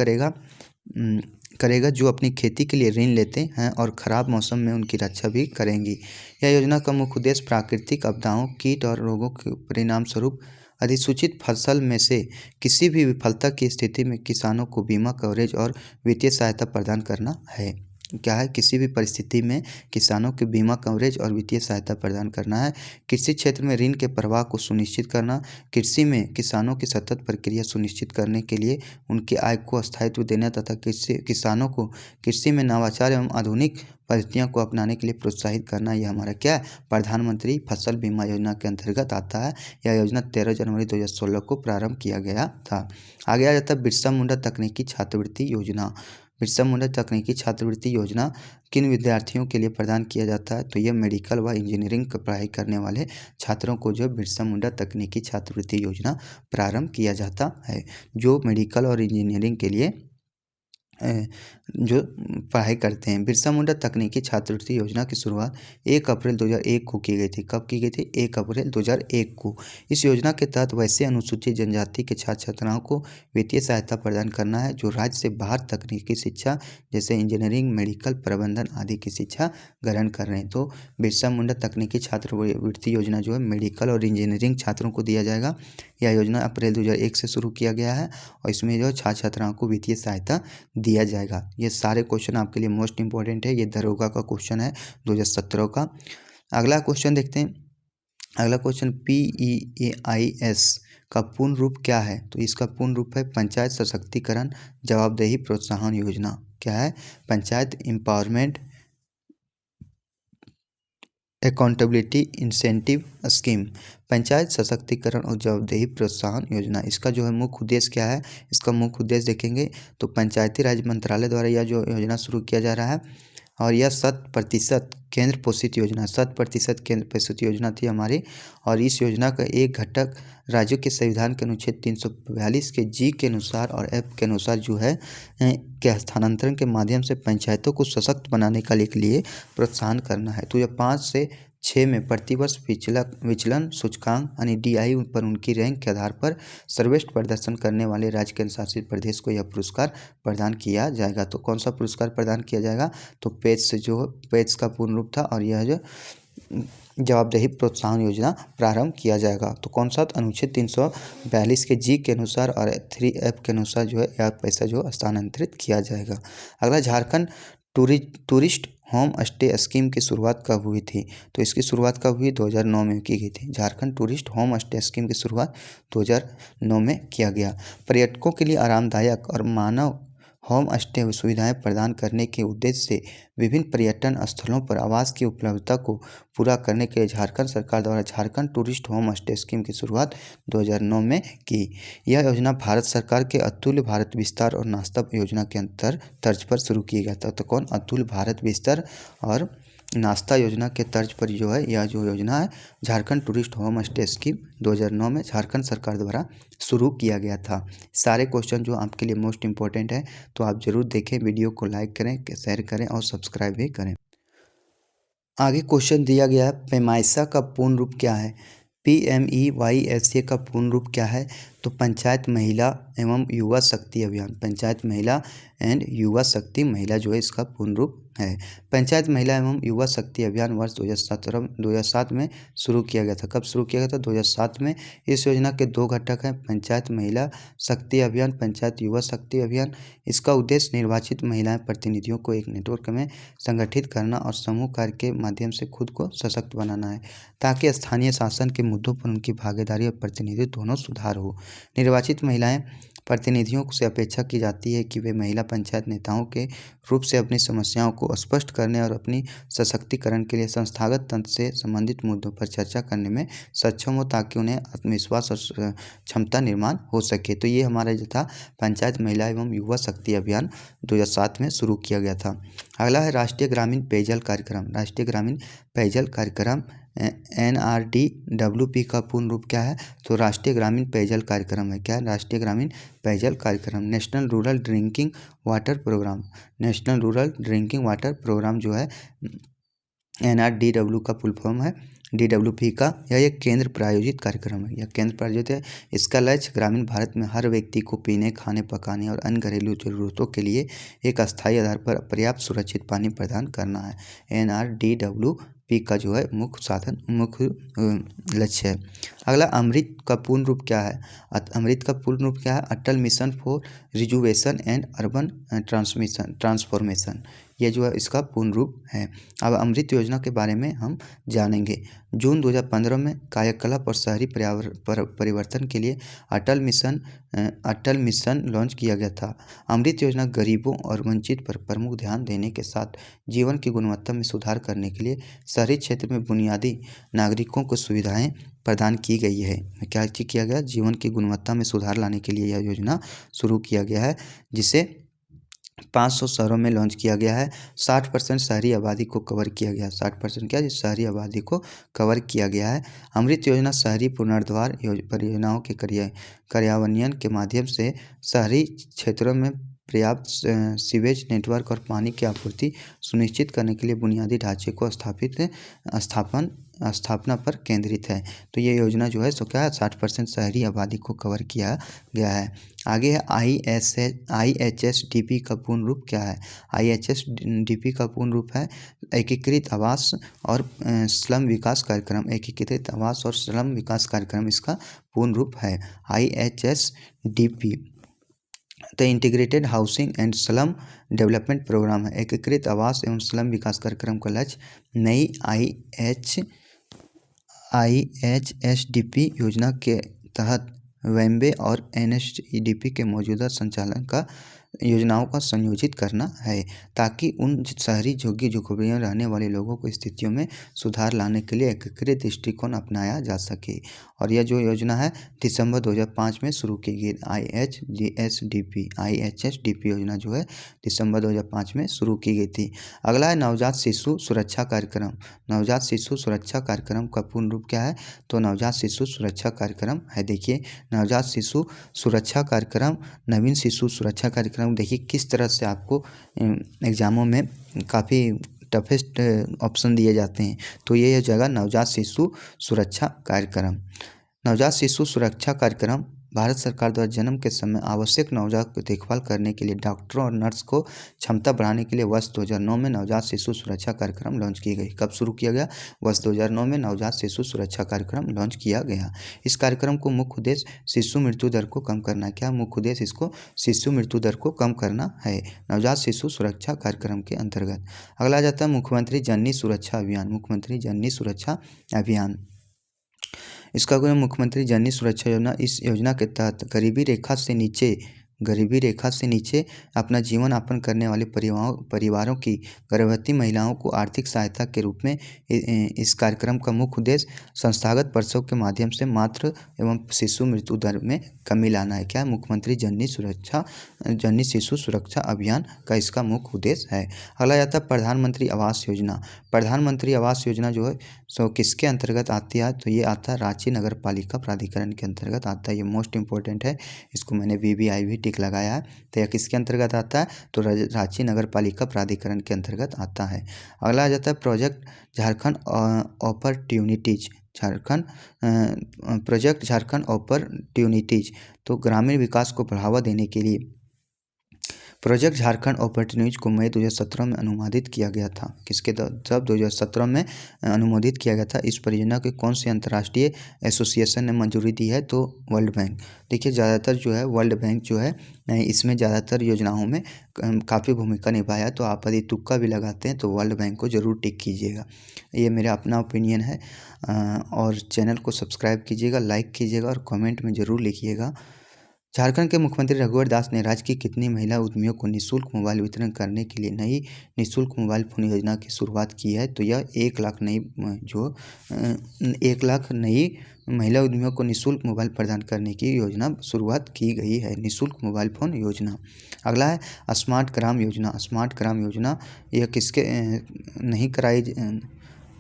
करेगा जो अपनी खेती के लिए ऋण लेते हैं और ख़राब मौसम में उनकी रक्षा भी करेंगी। यह योजना का मुख्य उद्देश्य प्राकृतिक आपदाओं, कीट और रोगों के परिणाम स्वरूप अधिसूचित फसल में से किसी भी विफलता की स्थिति में किसानों को बीमा कवरेज और वित्तीय सहायता प्रदान करना है। क्या है? किसी भी परिस्थिति में किसानों के बीमा कवरेज और वित्तीय सहायता प्रदान करना है। कृषि क्षेत्र में ऋण के प्रवाह को सुनिश्चित करना, कृषि में किसानों की सतत प्रक्रिया सुनिश्चित करने के लिए उनकी आय को स्थायित्व देना तथा किसानों को कृषि में नवाचार एवं आधुनिक पद्धतियों को अपनाने के लिए प्रोत्साहित करना, यह हमारा क्या है? प्रधानमंत्री फसल बीमा योजना के अंतर्गत आता है। यह योजना 13 जनवरी 2016 को प्रारंभ किया गया था। आगे आ जाता है बिरसा मुंडा तकनीकी छात्रवृत्ति योजना। बिरसा मुंडा तकनीकी छात्रवृत्ति योजना किन विद्यार्थियों के लिए प्रदान किया जाता है? तो यह मेडिकल व इंजीनियरिंग की पढ़ाई करने वाले छात्रों को जो बिरसा मुंडा तकनीकी छात्रवृत्ति योजना प्रारंभ किया जाता है। जो मेडिकल और इंजीनियरिंग के लिए जो पढ़ाई करते हैं। बिरसा मुंडा तकनीकी छात्रवृत्ति योजना की शुरुआत 1 अप्रैल 2001 को की गई थी। कब की गई थी? 1 अप्रैल 2001 को। इस योजना के तहत वैसे अनुसूचित जनजाति के छात्र छात्राओं को वित्तीय सहायता प्रदान करना है जो राज्य से बाहर तकनीकी शिक्षा जैसे इंजीनियरिंग, मेडिकल, प्रबंधन आदि की शिक्षा ग्रहण कर रहे हैं। तो बिरसा मुंडा तकनीकी छात्रवृत्ति योजना जो है मेडिकल और इंजीनियरिंग छात्रों को दिया जाएगा। यह योजना अप्रैल 2001 से शुरू किया गया है और इसमें जो छात्र छात्राओं को वित्तीय सहायता दिया जाएगा। ये सारे क्वेश्चन आपके लिए मोस्ट इंपॉर्टेंट है। ये दरोगा का क्वेश्चन है 2017 का। अगला क्वेश्चन देखते हैं। अगला क्वेश्चन PEAIS का पूर्ण रूप क्या है? तो इसका पूर्ण रूप है पंचायत सशक्तिकरण जवाबदेही प्रोत्साहन योजना। क्या है? Panchayat empowerment accountability incentive scheme, panchayat सशक्तिकरण और जवाबदेही प्रोत्साहन योजना। इसका जो है मुख्य उद्देश्य क्या है? इसका मुख्य उद्देश्य देखेंगे तो पंचायती राज मंत्रालय द्वारा यह जो योजना शुरू किया जा रहा है और यह 100% केंद्र पोषित योजना, 100% केंद्र पोषित योजना थी हमारी। और इस योजना का एक घटक राज्यों के संविधान के अनुच्छेद 342 के जी के अनुसार और एफ के अनुसार जो है के हस्तांतरण के माध्यम से पंचायतों को सशक्त बनाने के लिए प्रोत्साहन करना है। तो यह 5 से 6 में प्रतिवर्ष विचलन सूचकांक यानी DI पर उनकी रैंक के आधार पर सर्वश्रेष्ठ प्रदर्शन करने वाले राज्य केंद्र शासित प्रदेश को यह पुरस्कार प्रदान किया जाएगा। तो कौन सा पुरस्कार प्रदान किया जाएगा? तो पेज का पूर्ण रूप था और यह जो जवाबदेही प्रोत्साहन योजना प्रारंभ किया जाएगा। तो कौन सा? अनुच्छेद 342 के जी के अनुसार और 3F के अनुसार जो है यह पैसा जो हस्तांतरित किया जाएगा। अगला, Jharkhand tourist home stay scheme की शुरुआत कब हुई थी? तो इसकी शुरुआत कब हुई? 2009 में की गई थी। Jharkhand tourist home stay scheme की शुरुआत 2009 में किया गया। पर्यटकों के लिए आरामदायक और मानव होम स्टे सुविधाएं प्रदान करने के उद्देश्य से विभिन्न पर्यटन स्थलों पर आवास की उपलब्धता को पूरा करने के लिए झारखंड सरकार द्वारा Jharkhand tourist home stay scheme की शुरुआत 2009 में की। यह योजना भारत सरकार के अतुल्य भारत विस्तार और नाश्ता योजना के तर्ज पर शुरू किया गया था। तो कौन? अतुल्य भारत विस्तार और नाश्ता योजना के तर्ज पर जो है यह जो योजना है Jharkhand tourist home stay scheme 2009 में झारखंड सरकार द्वारा शुरू किया गया था। सारे क्वेश्चन जो आपके लिए मोस्ट इंपॉर्टेंट है तो आप ज़रूर देखें, वीडियो को लाइक करें, शेयर करें और सब्सक्राइब भी करें। आगे क्वेश्चन दिया गया है, पेमाइसा का पूर्ण रूप क्या है? PMEYSA का पूर्ण रूप क्या है? तो पंचायत महिला एवं युवा शक्ति अभियान, पंचायत महिला एंड युवा शक्ति महिला जो है इसका पूर्ण रूप है। पंचायत महिला एवं युवा शक्ति अभियान वर्ष 2007 में शुरू किया गया था। कब शुरू किया गया था? 2007 में। इस योजना के 2 घटक हैं, पंचायत महिला शक्ति अभियान, पंचायत युवा शक्ति अभियान। इसका उद्देश्य निर्वाचित महिलाएं प्रतिनिधियों को एक नेटवर्क में संगठित करना और समूह कार्य के माध्यम से खुद को सशक्त बनाना है ताकि स्थानीय शासन के मुद्दों पर उनकी भागीदारी और प्रतिनिधित्व दोनों सुधार हो। निर्वाचित महिलाएं प्रतिनिधियों से अपेक्षा की जाती है कि वे महिला पंचायत नेताओं के रूप से अपनी समस्याओं को स्पष्ट करने और अपनी सशक्तिकरण के लिए संस्थागत तंत्र से संबंधित मुद्दों पर चर्चा करने में सक्षम हो ताकि उन्हें आत्मविश्वास और क्षमता निर्माण हो सके। तो ये हमारा जो था पंचायत महिला एवं युवा शक्ति अभियान 2007 में शुरू किया गया था। अगला है राष्ट्रीय ग्रामीण पेयजल कार्यक्रम। राष्ट्रीय ग्रामीण पेयजल कार्यक्रम NRDWP का पूर्ण रूप क्या है? तो राष्ट्रीय ग्रामीण पेयजल कार्यक्रम है। क्या है? राष्ट्रीय ग्रामीण पेयजल कार्यक्रम। National rural drinking water programme, national rural drinking water programme जो है NRDW का फुल फॉर्म है DWP का। यह एक केंद्र प्रायोजित कार्यक्रम है। यह केंद्र प्रायोजित है। इसका लक्ष्य ग्रामीण भारत में हर व्यक्ति को पीने, खाने, पकाने और अन्य घरेलू जरूरतों के लिए एक अस्थायी आधार पर पर्याप्त सुरक्षित पानी प्रदान करना है। NRDWP का जो है मुख्य लक्ष्य है। अगला, अमृत का पूर्ण रूप क्या है? अमृत का पूर्ण रूप क्या है? Atal mission for rejuvenation and urban transformation. ये जो है इसका पूर्ण रूप है। अब अमृत योजना के बारे में हम जानेंगे। जून 2015 में कायाकल्प और शहरी परिवर्तन के लिए अटल मिशन लॉन्च किया गया था। अमृत योजना गरीबों और वंचित पर प्रमुख ध्यान देने के साथ जीवन की गुणवत्ता में सुधार करने के लिए शहरी क्षेत्र में बुनियादी नागरिकों को सुविधाएं प्रदान की गई है। क्या किया गया? जीवन की गुणवत्ता में सुधार लाने के लिए यह योजना शुरू किया गया है, जिसे 500 शहरों में लॉन्च किया गया है। 60% शहरी आबादी को कवर किया गया। 60% क्या? शहरी आबादी को कवर किया गया है। अमृत योजना शहरी पुनर्द्वार परियोजनाओं के कार्यान्वयन के माध्यम से शहरी क्षेत्रों में पर्याप्त सीवेज नेटवर्क और पानी की आपूर्ति सुनिश्चित करने के लिए बुनियादी ढांचे को स्थापना पर केंद्रित है। तो ये योजना जो है सो क्या है, 60% शहरी आबादी को कवर किया गया है। आगे है IHSDP का पूर्ण रूप क्या है। IHSDP का पूर्ण रूप है एकीकृत आवास और स्लम विकास कार्यक्रम। एकीकृत आवास और स्लम विकास कार्यक्रम इसका पूर्ण रूप है IHSDP। तो integrated housing and slum development programme है। एकीकृत आवास एवं स्लम विकास कार्यक्रम का लक्ष्य नई IHSDP योजना के तहत वेम्बे और NHDP के मौजूदा संचालन का योजनाओं का संयोजित करना है, ताकि उन शहरी झुग्गी झोंपड़ियों में रहने वाले लोगों को स्थितियों में सुधार लाने के लिए एकीकृत दृष्टिकोण अपनाया जा सके। और यह जो योजना है दिसंबर 2005 में शुरू की गई। IHSDP योजना जो है दिसंबर 2005 में शुरू की गई थी। अगला है नवजात शिशु सुरक्षा कार्यक्रम। नवजात शिशु सुरक्षा कार्यक्रम का पूर्ण रूप क्या है, तो नवजात शिशु सुरक्षा कार्यक्रम है। देखिए नवजात शिशु सुरक्षा कार्यक्रम, नवीन शिशु सुरक्षा कार्यक्रम, देखिए किस तरह से आपको एग्जामों में काफ़ी टफेस्ट ऑप्शन दिए जाते हैं। तो ये जगह नवजात शिशु सुरक्षा कार्यक्रम। नवजात शिशु सुरक्षा कार्यक्रम भारत सरकार द्वारा जन्म के समय आवश्यक नवजात की देखभाल करने के लिए डॉक्टरों और नर्स को क्षमता बढ़ाने के लिए वर्ष 2009 में नवजात शिशु सुरक्षा कार्यक्रम लॉन्च की गई। कब शुरू किया गया, वर्ष 2009 में नवजात शिशु सुरक्षा कार्यक्रम लॉन्च किया गया। इस कार्यक्रम को मुख्य उद्देश्य शिशु मृत्यु दर को कम करना है। क्या मुख्य उद्देश्य इसको शिशु मृत्यु दर को कम करना है नवजात शिशु सुरक्षा कार्यक्रम के अंतर्गत। अगला जाता है मुख्यमंत्री जननी सुरक्षा अभियान। मुख्यमंत्री जननी सुरक्षा अभियान, इसका कोई मुख्यमंत्री जननी सुरक्षा योजना। इस योजना के तहत गरीबी रेखा से नीचे अपना जीवन यापन करने वाले परिवारों की गर्भवती महिलाओं को आर्थिक सहायता के रूप में इस कार्यक्रम का मुख्य उद्देश्य संस्थागत प्रसव के माध्यम से मातृ एवं शिशु मृत्यु दर में कमी लाना है। क्या मुख्यमंत्री जननी शिशु सुरक्षा अभियान का इसका मुख्य उद्देश्य है। अगला जाता है प्रधानमंत्री आवास योजना। प्रधानमंत्री आवास योजना जो है सो किसके अंतर्गत आती है, तो ये आता है रांची नगर पालिका प्राधिकरण के अंतर्गत आता है। ये मोस्ट इंपॉर्टेंट है, इसको मैंने VVI भी टिक लगाया है। तो यह किसके अंतर्गत आता है, तो रांची नगर पालिका प्राधिकरण के अंतर्गत आता है। अगला आ जाता है प्रोजेक्ट झारखंड अपॉर्चुनिटीज। तो ग्रामीण विकास को बढ़ावा देने के लिए प्रोजेक्ट झारखंड अपॉर्चुनिटीज को मई 2017 में अनुमोदित किया गया था। किसके जब 2017 में अनुमोदित किया गया था। इस परियोजना के कौन से अंतर्राष्ट्रीय एसोसिएशन ने मंजूरी दी है, तो वर्ल्ड बैंक। देखिए ज़्यादातर जो है वर्ल्ड बैंक जो है इसमें ज़्यादातर योजनाओं में काफ़ी भूमिका निभाया। तो आप यदि तुक्का भी लगाते हैं तो वर्ल्ड बैंक को ज़रूर टिक कीजिएगा। ये मेरा अपना ओपिनियन है। और चैनल को सब्सक्राइब कीजिएगा, लाइक कीजिएगा और कमेंट में ज़रूर लिखिएगा। झारखंड के मुख्यमंत्री रघुवर दास ने राज्य की कितनी महिला उद्यमियों को निःशुल्क मोबाइल वितरण करने के लिए नई निःशुल्क मोबाइल फ़ोन योजना की शुरुआत की है, तो यह 1 लाख नई महिला उद्यमियों को निःशुल्क मोबाइल प्रदान करने की योजना शुरुआत की गई है, निःशुल्क मोबाइल फ़ोन योजना। अगला है स्मार्ट ग्राम योजना। स्मार्ट ग्राम योजना यह किसके नहीं कराई,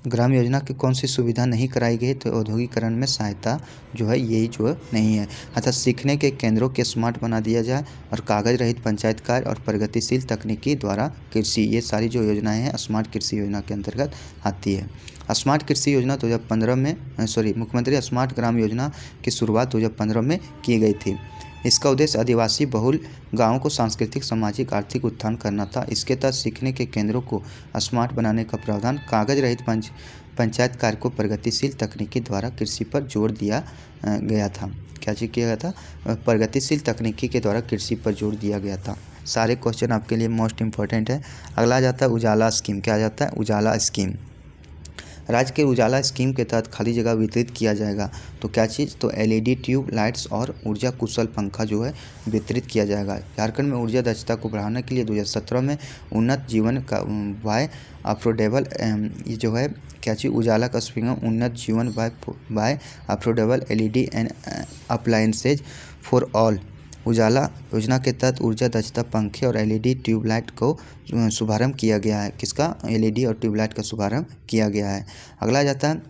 ग्राम योजना की कौन सी सुविधा नहीं कराई गई, तो औद्योगिकरण में सहायता जो है यही जो नहीं है। अर्थात सीखने के केंद्रों के स्मार्ट बना दिया जाए और कागज रहित पंचायत कार्य और प्रगतिशील तकनीकी द्वारा कृषि, ये सारी जो योजनाएं हैं स्मार्ट कृषि योजना के अंतर्गत आती है। स्मार्ट कृषि योजना 2015 में मुख्यमंत्री स्मार्ट ग्राम योजना की शुरुआत 2015 में की गई थी। इसका उद्देश्य आदिवासी बहुल गांवों को सांस्कृतिक, सामाजिक, आर्थिक उत्थान करना था। इसके तहत सीखने के केंद्रों को स्मार्ट बनाने का प्रावधान कागज रहित पंचायत कार्य को प्रगतिशील तकनीकी द्वारा कृषि पर जोर दिया गया था। क्या चीज़ किया गया था, प्रगतिशील तकनीकी के द्वारा कृषि पर जोर दिया गया था। सारे क्वेश्चन आपके लिए मोस्ट इंपॉर्टेंट है। अगला आ जाता है उजाला स्कीम। क्या आ जाता है, उजाला स्कीम। राज्य के उजाला स्कीम के तहत खाली जगह वितरित किया जाएगा, तो क्या चीज़, तो LED ट्यूब लाइट्स और ऊर्जा कुशल पंखा जो है वितरित किया जाएगा। झारखंड में ऊर्जा दक्षता को बढ़ाने के लिए 2017 में उन्नत जीवन का वाय अफोर्डेबल ये जो है क्या चीज़, उजाला का scheme Unnat Jeevan by affordable LED and appliances for all. Ujala योजना के तहत ऊर्जा दक्षता पंखे और LED ट्यूबलाइट को शुभारंभ किया गया है। किसका, LED और ट्यूबलाइट का शुभारंभ किया गया है। अगला जाता है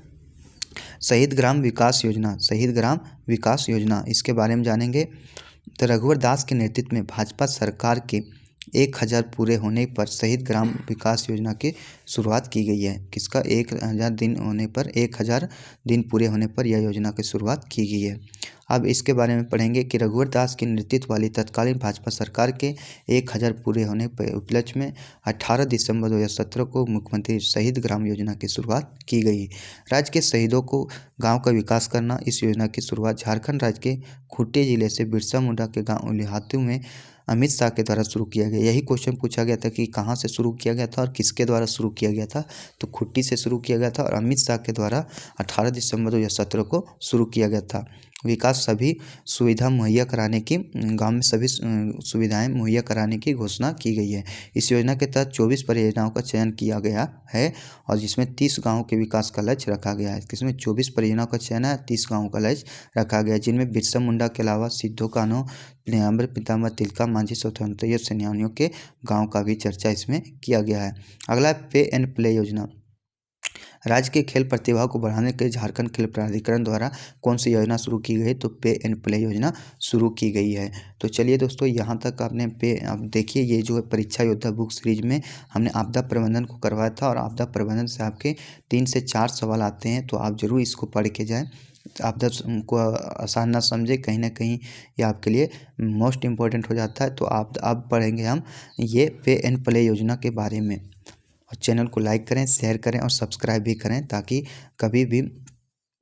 शहीद ग्राम विकास योजना। शहीद ग्राम विकास योजना, इसके बारे में जानेंगे। तो रघुवर दास के नेतृत्व में भाजपा सरकार के 1000 पूरे होने पर शहीद ग्राम विकास योजना की शुरुआत की गई है। किसका 1000 दिन होने पर 1000 दिन पूरे होने पर यह योजना की शुरुआत की गई है। अब इसके बारे में पढ़ेंगे कि रघुवर दास के नेतृत्व वाली तत्कालीन भाजपा सरकार के 1000 पूरे होने पर उपलक्ष्य में 18 दिसंबर 2017 को मुख्यमंत्री शहीद ग्राम योजना की शुरुआत की गई। राज्य के शहीदों को गांव का विकास करना। इस योजना की शुरुआत झारखंड राज्य के खूंटी जिले से बिरसा मुंडा के गांव उलिहातू में अमित शाह के द्वारा शुरू किया गया। यही क्वेश्चन पूछा गया था कि कहाँ से शुरू किया गया था और किसके द्वारा शुरू किया गया था। तो खूंटी से शुरू किया गया था और अमित शाह के द्वारा 18 दिसंबर 2017 को शुरू किया गया था। विकास सभी सुविधा मुहैया कराने की, गांव में सभी सुविधाएं मुहैया कराने की घोषणा की गई है। इस योजना के तहत 24 परियोजनाओं का चयन किया गया है और जिसमें 30 गाँवों के विकास का लक्ष्य रखा गया है। इसमें 24 परियोजनाओं का चयन है, 30 गाँवों का लक्ष्य रखा गया है, जिनमें बिरसा मुंडा के अलावा सिद्धो कान्हो, नेहाम्र पितामह तिलका मांझी स्वतंत्रता सेनानियों के गाँव का भी चर्चा इसमें किया गया है। अगला है पे एंड प्ले योजना। राज्य के खेल प्रतिभा को बढ़ाने के लिए झारखंड खेल प्राधिकरण द्वारा कौन सी योजना शुरू की गई? तो पे एंड प्ले योजना शुरू की गई है। तो चलिए दोस्तों, यहाँ तक आपने अब देखिए, ये जो है परीक्षा योद्धा बुक सीरीज में हमने आपदा प्रबंधन को करवाया था और आपदा प्रबंधन से आपके 3 से 4 सवाल आते हैं, तो आप ज़रूर इसको पढ़ के जाएँ। आपदा को आसान ना समझे, कहीं ना कहीं ये आपके लिए मोस्ट इम्पोर्टेंट हो जाता है। तो आप अब पढ़ेंगे हम ये पे एंड प्ले योजना के बारे में। और चैनल को लाइक करें, शेयर करें और सब्सक्राइब भी करें, ताकि कभी भी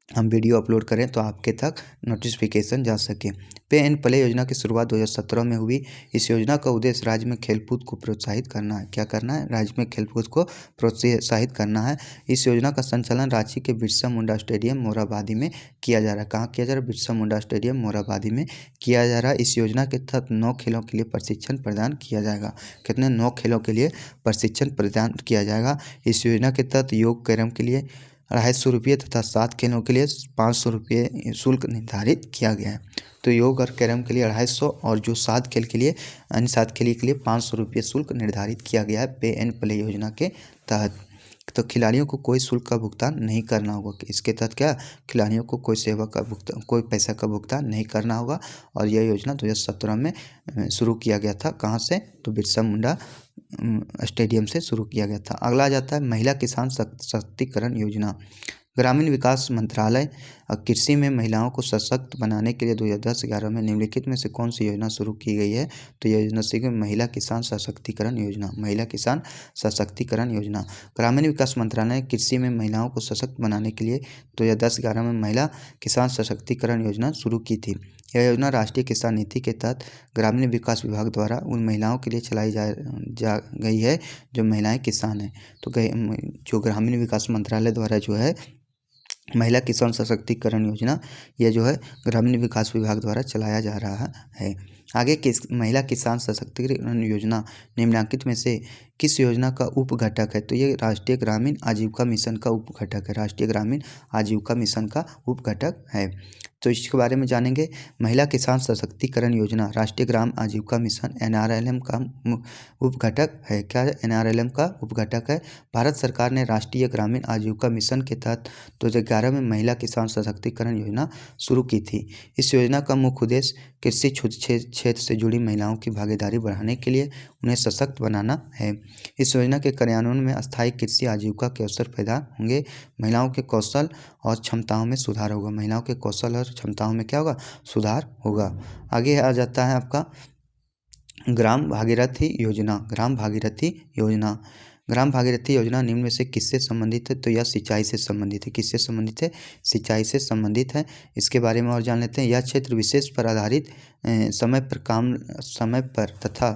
हम वीडियो अपलोड करें तो आपके तक नोटिफिकेशन जा सके। पे एंड प्ले योजना की शुरुआत 2017 में हुई। इस योजना का उद्देश्य राज्य में खेलकूद को प्रोत्साहित करना है। क्या करना है? राज्य में खेलकूद को प्रोत्साहित करना है। इस योजना का संचालन रांची के बिरसा मुंडा स्टेडियम मोरहाबादी में किया जा रहा है। कहाँ किया जा रहा है? बिरसा मुंडा स्टेडियम मोरहाबादी में किया जा रहा है। इस योजना के तहत 9 खेलों के लिए प्रशिक्षण प्रदान किया जाएगा। कितने? 9 खेलों के लिए प्रशिक्षण प्रदान किया जाएगा। इस योजना के तहत योग कैरम के लिए 250 रुपये तथा 7 खेलों के लिए 500 रुपये शुल्क निर्धारित किया गया है। तो योग और कैरम के लिए 250 और जो 7 खेल के लिए अन्य 7 खेल के लिए 500 रुपये शुल्क निर्धारित किया गया है पे एंड प्ले योजना के तहत। तो खिलाड़ियों को कोई शुल्क का भुगतान नहीं करना होगा। इसके तहत क्या? खिलाड़ियों को कोई सेवा का भुगतान, कोई पैसा का भुगतान नहीं करना होगा। और यह योजना 2017 में शुरू किया गया था। कहाँ से? तो बिरसा मुंडा स्टेडियम से शुरू किया गया था। अगला आ जाता है महिला किसान सशक्तिकरण योजना। ग्रामीण विकास मंत्रालय कृषि में महिलाओं को सशक्त बनाने के लिए 2010-11 में निम्नलिखित में से कौन सी योजना शुरू की गई है? तो यह योजना सी महिला किसान सशक्तिकरण योजना। महिला किसान सशक्तिकरण योजना। ग्रामीण विकास मंत्रालय ने कृषि में महिलाओं को सशक्त बनाने के लिए 2010-11 में महिला किसान सशक्तिकरण योजना शुरू की थी। यह योजना राष्ट्रीय किसान नीति के तहत ग्रामीण विकास विभाग द्वारा उन महिलाओं के लिए चलाई जा गई है जो महिलाएं किसान हैं। तो जो ग्रामीण विकास मंत्रालय द्वारा जो है महिला किसान सशक्तिकरण योजना, यह जो है ग्रामीण विकास विभाग द्वारा चलाया जा रहा है। आगे महिला किसान सशक्तिकरण योजना निम्नलिखित में से किस योजना का उपघटक है? तो ये राष्ट्रीय ग्रामीण आजीविका मिशन का उपघटक है। राष्ट्रीय ग्रामीण आजीविका मिशन का उपघटक है। तो इसके बारे में जानेंगे। महिला किसान सशक्तिकरण योजना राष्ट्रीय ग्राम आजीविका मिशन NRLM का उपघटक है। क्या है? NRLM का उपघटक है। भारत सरकार ने राष्ट्रीय ग्रामीण आजीविका मिशन के तहत 2011 में महिला किसान सशक्तिकरण योजना शुरू की थी। इस योजना का मुख्य उद्देश्य कृषि क्षेत्र से जुड़ी महिलाओं की भागीदारी बढ़ाने के लिए उन्हें सशक्त बनाना है। इस योजना के कार्यान्वयन में स्थायी कृषि आजीविका के अवसर पैदा होंगे। महिलाओं के कौशल और क्षमताओं में सुधार होगा। महिलाओं के कौशल और क्षमताओं में क्या होगा? सुधार होगा। आगे आ जाता है आपका ग्राम भागीरथी योजना। ग्राम भागीरथी योजना। ग्राम भागीरथी योजना निम्न में से किससे संबंधित है? तो यह सिंचाई से संबंधित है। किससे संबंधित है? सिंचाई से संबंधित है। इसके बारे में और जान लेते हैं। यह क्षेत्र विशेष पर आधारित समय पर तथा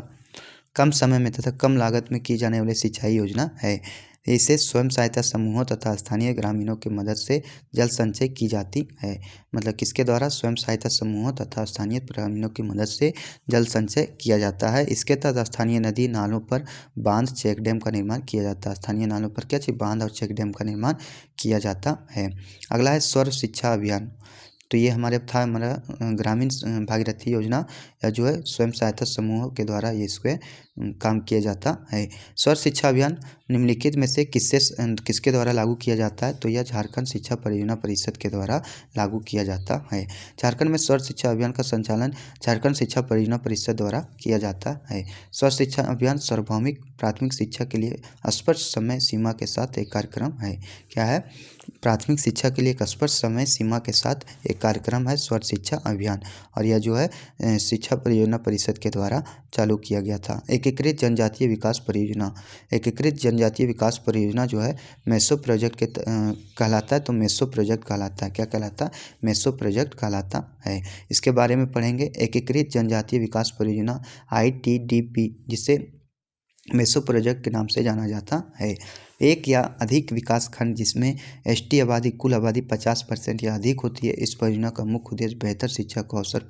कम समय में तथा कम लागत में की जाने वाली सिंचाई योजना है। इसे स्वयं सहायता समूहों तथा स्थानीय ग्रामीणों की मदद से जल संचय की जाती है। मतलब किसके द्वारा? स्वयं सहायता समूहों तथा स्थानीय ग्रामीणों की मदद से जल संचय किया जाता है। इसके तहत स्थानीय नदी नालों पर बांध चेक डैम का निर्माण किया जाता है। स्थानीय नालों पर क्या चीज? बांध और चेक डैम का निर्माण किया जाता है। अगला है सर्व शिक्षा अभियान। तो ये हमारे था हमारा ग्रामीण भागीरथी योजना या जो है स्वयं सहायता समूहों के द्वारा ये इसके काम किया जाता है। सर्व शिक्षा अभियान निम्नलिखित में से किसके द्वारा लागू किया जाता है? तो यह झारखंड शिक्षा परियोजना परिषद के द्वारा लागू किया जाता है। झारखंड में सर्व शिक्षा अभियान का संचालन झारखंड शिक्षा परियोजना परिषद द्वारा किया जाता है। सर्व शिक्षा अभियान सार्वभौमिक प्राथमिक शिक्षा के लिए स्पष्ट समय सीमा के साथ एक कार्यक्रम है। क्या है? प्राथमिक शिक्षा के लिए एक स्पष्ट समय सीमा के साथ एक कार्यक्रम है सर्व शिक्षा अभियान, और यह जो है शिक्षा परियोजना परिषद के द्वारा चालू किया गया था। एकीकृत जनजातीय विकास परियोजना, एकीकृत जनजातीय विकास परियोजना जो है मेसो प्रोजेक्ट के कहलाता है। तो मेसो प्रोजेक्ट कहलाता है। क्या कहलाता है? मेसो प्रोजेक्ट कहलाता है। इसके बारे में पढ़ेंगे। एकीकृत जनजातीय विकास परियोजना ITDP, जिसे मेसो प्रोजेक्ट के नाम से जाना जाता है। एक या अधिक विकास खंड जिसमें ST आबादी कुल आबादी 50% या अधिक होती है। इस परियोजना का मुख्य उद्देश्य बेहतर शिक्षा को अवसर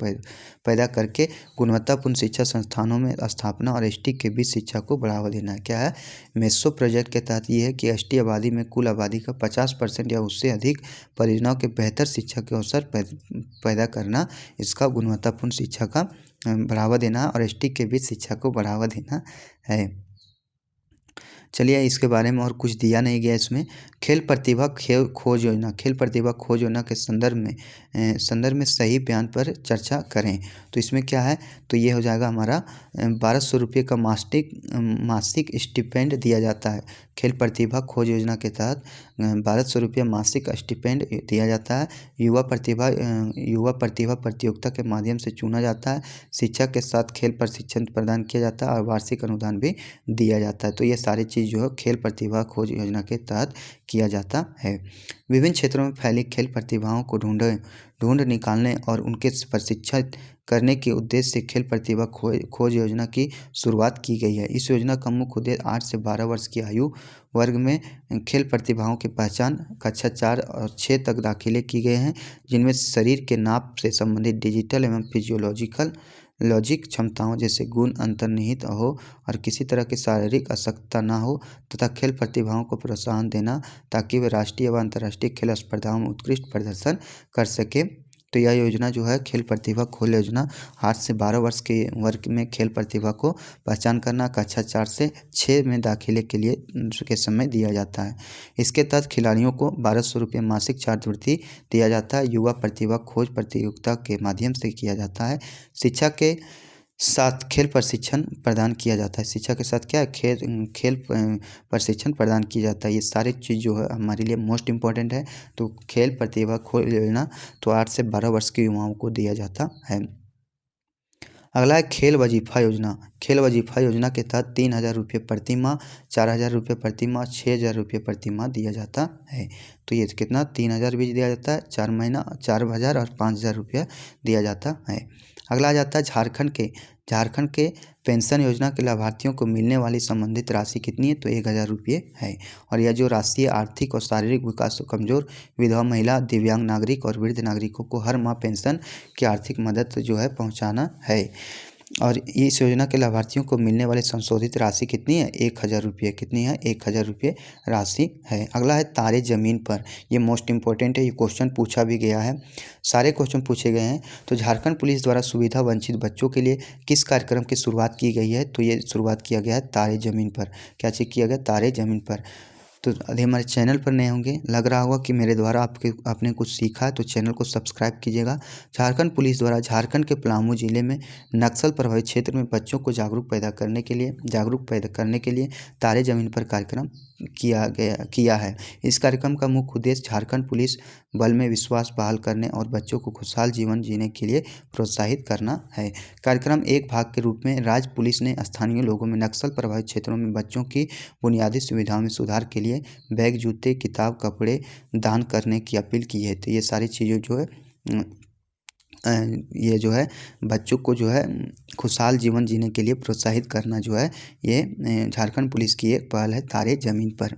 पैदा करके गुणवत्तापूर्ण शिक्षा संस्थानों में स्थापना और ST के बीच शिक्षा को बढ़ावा देना है। क्या है? मेसो प्रोजेक्ट के तहत ये है कि ST आबादी में कुल आबादी का 50% या उससे अधिक परियोजनाओं के बेहतर शिक्षा के अवसर पैदा करना, इसका गुणवत्तापूर्ण शिक्षा का बढ़ावा देना और ST के बीच शिक्षा को बढ़ावा देना है। चलिए इसके बारे में और कुछ दिया नहीं गया इसमें। खेल प्रतिभा खोज योजना, खेल प्रतिभा खोज योजना के संदर्भ में सही बयान पर चर्चा करें। तो इसमें क्या है? तो ये हो जाएगा हमारा 1200 रुपये का मासिक स्टिपेंड दिया जाता है। खेल प्रतिभा खोज योजना के तहत 1200 रुपये मासिक स्टिपेंड दिया जाता है। युवा प्रतिभा प्रतियोगिता के माध्यम से चुना जाता है। शिक्षा के साथ खेल प्रशिक्षण प्रदान किया जाता है और वार्षिक अनुदान भी दिया जाता है। तो ये सारी चीज़ जो है खेल प्रतिभा खोज योजना के तहत किया जाता है। विभिन्न क्षेत्रों में फैली खेल प्रतिभाओं को ढूंढ निकालने और उनके प्रशिक्षित करने के उद्देश्य से खेल प्रतिभा खोज योजना की शुरुआत की गई है। इस योजना का मुख्य उद्देश्य 8 से 12 वर्ष की आयु वर्ग में खेल प्रतिभाओं की पहचान कक्षा 4 और 6 तक दाखिले किए गए हैं, जिनमें शरीर के नाप से संबंधित डिजिटल एवं लॉजिक क्षमताओं जैसे गुण अंतर्निहित हो और किसी तरह की शारीरिक अशक्तता न हो, तथा खेल प्रतिभाओं को प्रोत्साहन देना ताकि वे राष्ट्रीय व अंतर्राष्ट्रीय खेल स्पर्धाओं में उत्कृष्ट प्रदर्शन कर सके। तो यह योजना जो है खेल प्रतिभा खोज योजना 8 से 12 वर्ष के वर्ग में खेल प्रतिभा को पहचान करना, कक्षा 4 से 6 में दाखिले के लिए के समय दिया जाता है। इसके तहत खिलाड़ियों को 1200 रुपये मासिक छात्रवृत्ति दिया जाता है। युवा प्रतिभा खोज प्रतियोगिता के माध्यम से किया जाता है। शिक्षा के साथ खेल प्रशिक्षण प्रदान किया जाता है। शिक्षा के साथ क्या है? खेल प्रशिक्षण प्रदान किया जाता है। ये सारी चीज़ जो है हमारे लिए मोस्ट इम्पॉर्टेंट है। तो खेल प्रतिभा खोज योजना तो 8 से 12 वर्ष के युवाओं को दिया जाता है। अगला है खेल वजीफा योजना। खेल वजीफा योजना के तहत 3000 रुपये प्रति माह, 4000 रुपये प्रति माह, 6000 रुपये प्रति माह दिया जाता है। तो ये कितना? 3000 भी दिया जाता है, 4 महीना 4000 और 5000 रुपया दिया जाता है। अगला आ जाता है झारखंड के पेंशन योजना के लाभार्थियों को मिलने वाली संबंधित राशि कितनी है? तो 1000 रुपये है। और यह जो राशि आर्थिक और शारीरिक विकास से कमजोर विधवा महिला, दिव्यांग नागरिक और वृद्ध नागरिकों को हर माह पेंशन की आर्थिक मदद जो है पहुंचाना है। और इस योजना के लाभार्थियों को मिलने वाली संशोधित राशि कितनी है? 1000 रुपये। कितनी है? 1000 रुपये राशि है। अगला है तारे ज़मीन पर। ये मोस्ट इम्पोर्टेंट है, ये क्वेश्चन पूछा भी गया है, सारे क्वेश्चन पूछे गए हैं। तो झारखंड पुलिस द्वारा सुविधा वंचित बच्चों के लिए किस कार्यक्रम की शुरुआत की गई है? तो ये शुरुआत किया गया है तारे ज़मीन पर। क्या चीज़ किया गया? तारे ज़मीन पर। तो यदि हमारे चैनल पर नए होंगे, लग रहा होगा कि मेरे द्वारा आपने कुछ सीखा है, तो चैनल को सब्सक्राइब कीजिएगा। झारखंड पुलिस द्वारा झारखंड के पलामू जिले में नक्सल प्रभावित क्षेत्र में बच्चों को जागरूक करने के लिए तारे ज़मीन पर कार्यक्रम किया है। इस कार्यक्रम का मुख्य उद्देश्य झारखंड पुलिस बल में विश्वास बहाल करने और बच्चों को खुशहाल जीवन जीने के लिए प्रोत्साहित करना है। कार्यक्रम एक भाग के रूप में राज्य पुलिस ने स्थानीय लोगों में नक्सल प्रभावित क्षेत्रों में बच्चों की बुनियादी सुविधाओं में सुधार के लिए बैग, जूते, किताब, कपड़े दान करने की अपील की है। तो ये सारी चीज़ें जो है बच्चों को जो है खुशहाल जीवन जीने के लिए प्रोत्साहित करना जो है ये झारखंड पुलिस की एक पहल है तारे ज़मीन पर।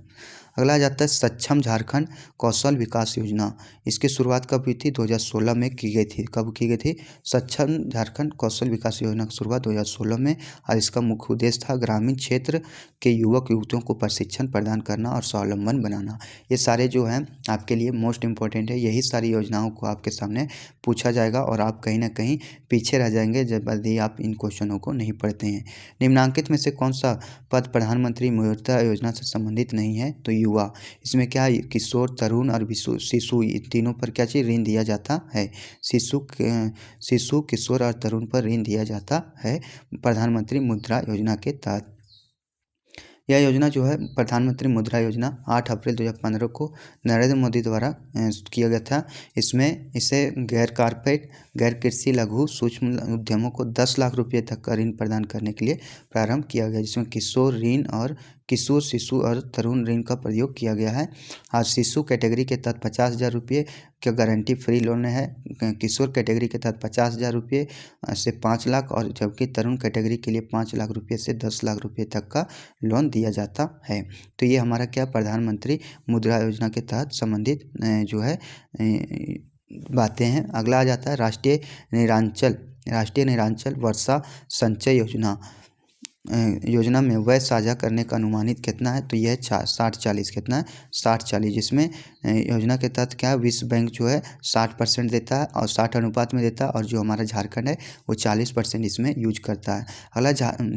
अगला आ जाता है सक्षम झारखंड कौशल विकास योजना। इसकी शुरुआत कब हुई थी? 2016 में की गई थी। कब की गई थी? सक्षम झारखंड कौशल विकास योजना की शुरुआत 2016 में, और इसका मुख्य उद्देश्य था ग्रामीण क्षेत्र के युवक युवतियों को प्रशिक्षण प्रदान करना और स्वावलंबन बनाना। ये सारे जो हैं आपके लिए मोस्ट इम्पोर्टेंट है। यही सारी योजनाओं को आपके सामने पूछा जाएगा और आप कहीं ना कहीं पीछे रह जाएंगे जब यदि आप इन क्वेश्चनों को नहीं पढ़ते हैं। निम्नांकित में से कौन सा पद प्रधानमंत्री मुद्रा योजना से संबंधित नहीं है? तो युवा। इसमें क्या है? किशोर, तरुण और शिशु, इन तीनों पर क्या चीज़ ऋण दिया जाता है? शिशु, किशोर और तरुण पर ऋण दिया जाता है प्रधानमंत्री मुद्रा योजना के तहत। यह योजना जो है प्रधानमंत्री मुद्रा योजना 8 अप्रैल 2015 को नरेंद्र मोदी द्वारा किया गया था। इसमें इसे गैर कारपोरेट, गैर कृषि, लघु सूक्ष्म उद्यमों को 10 लाख रुपये तक का ऋण प्रदान करने के लिए प्रारंभ किया गया, जिसमें किशोर ऋण और किशोर, शिशु और तरुण ऋण का प्रयोग किया गया है। और शिशु कैटेगरी के तहत 50,000 रुपये का गारंटी फ्री लोन है। किशोर कैटेगरी के तहत 50,000 रुपये से 5 लाख, और जबकि तरुण कैटेगरी के लिए 5 लाख रुपये से 10 लाख रुपये तक का लोन दिया जाता है। तो ये हमारा क्या प्रधानमंत्री मुद्रा योजना के तहत संबंधित जो है बातें हैं। अगला आ जाता है राष्ट्रीय निरांचल वर्षा संचय योजना। योजना में व्यय साझा करने का अनुमानित कितना है? तो यह 60-40 कितना है? 60-40। जिसमें योजना के तहत क्या है, विश्व बैंक जो है 60% देता है और 60 अनुपात में देता है, और जो हमारा झारखंड है वो 40% इसमें यूज करता है। अगला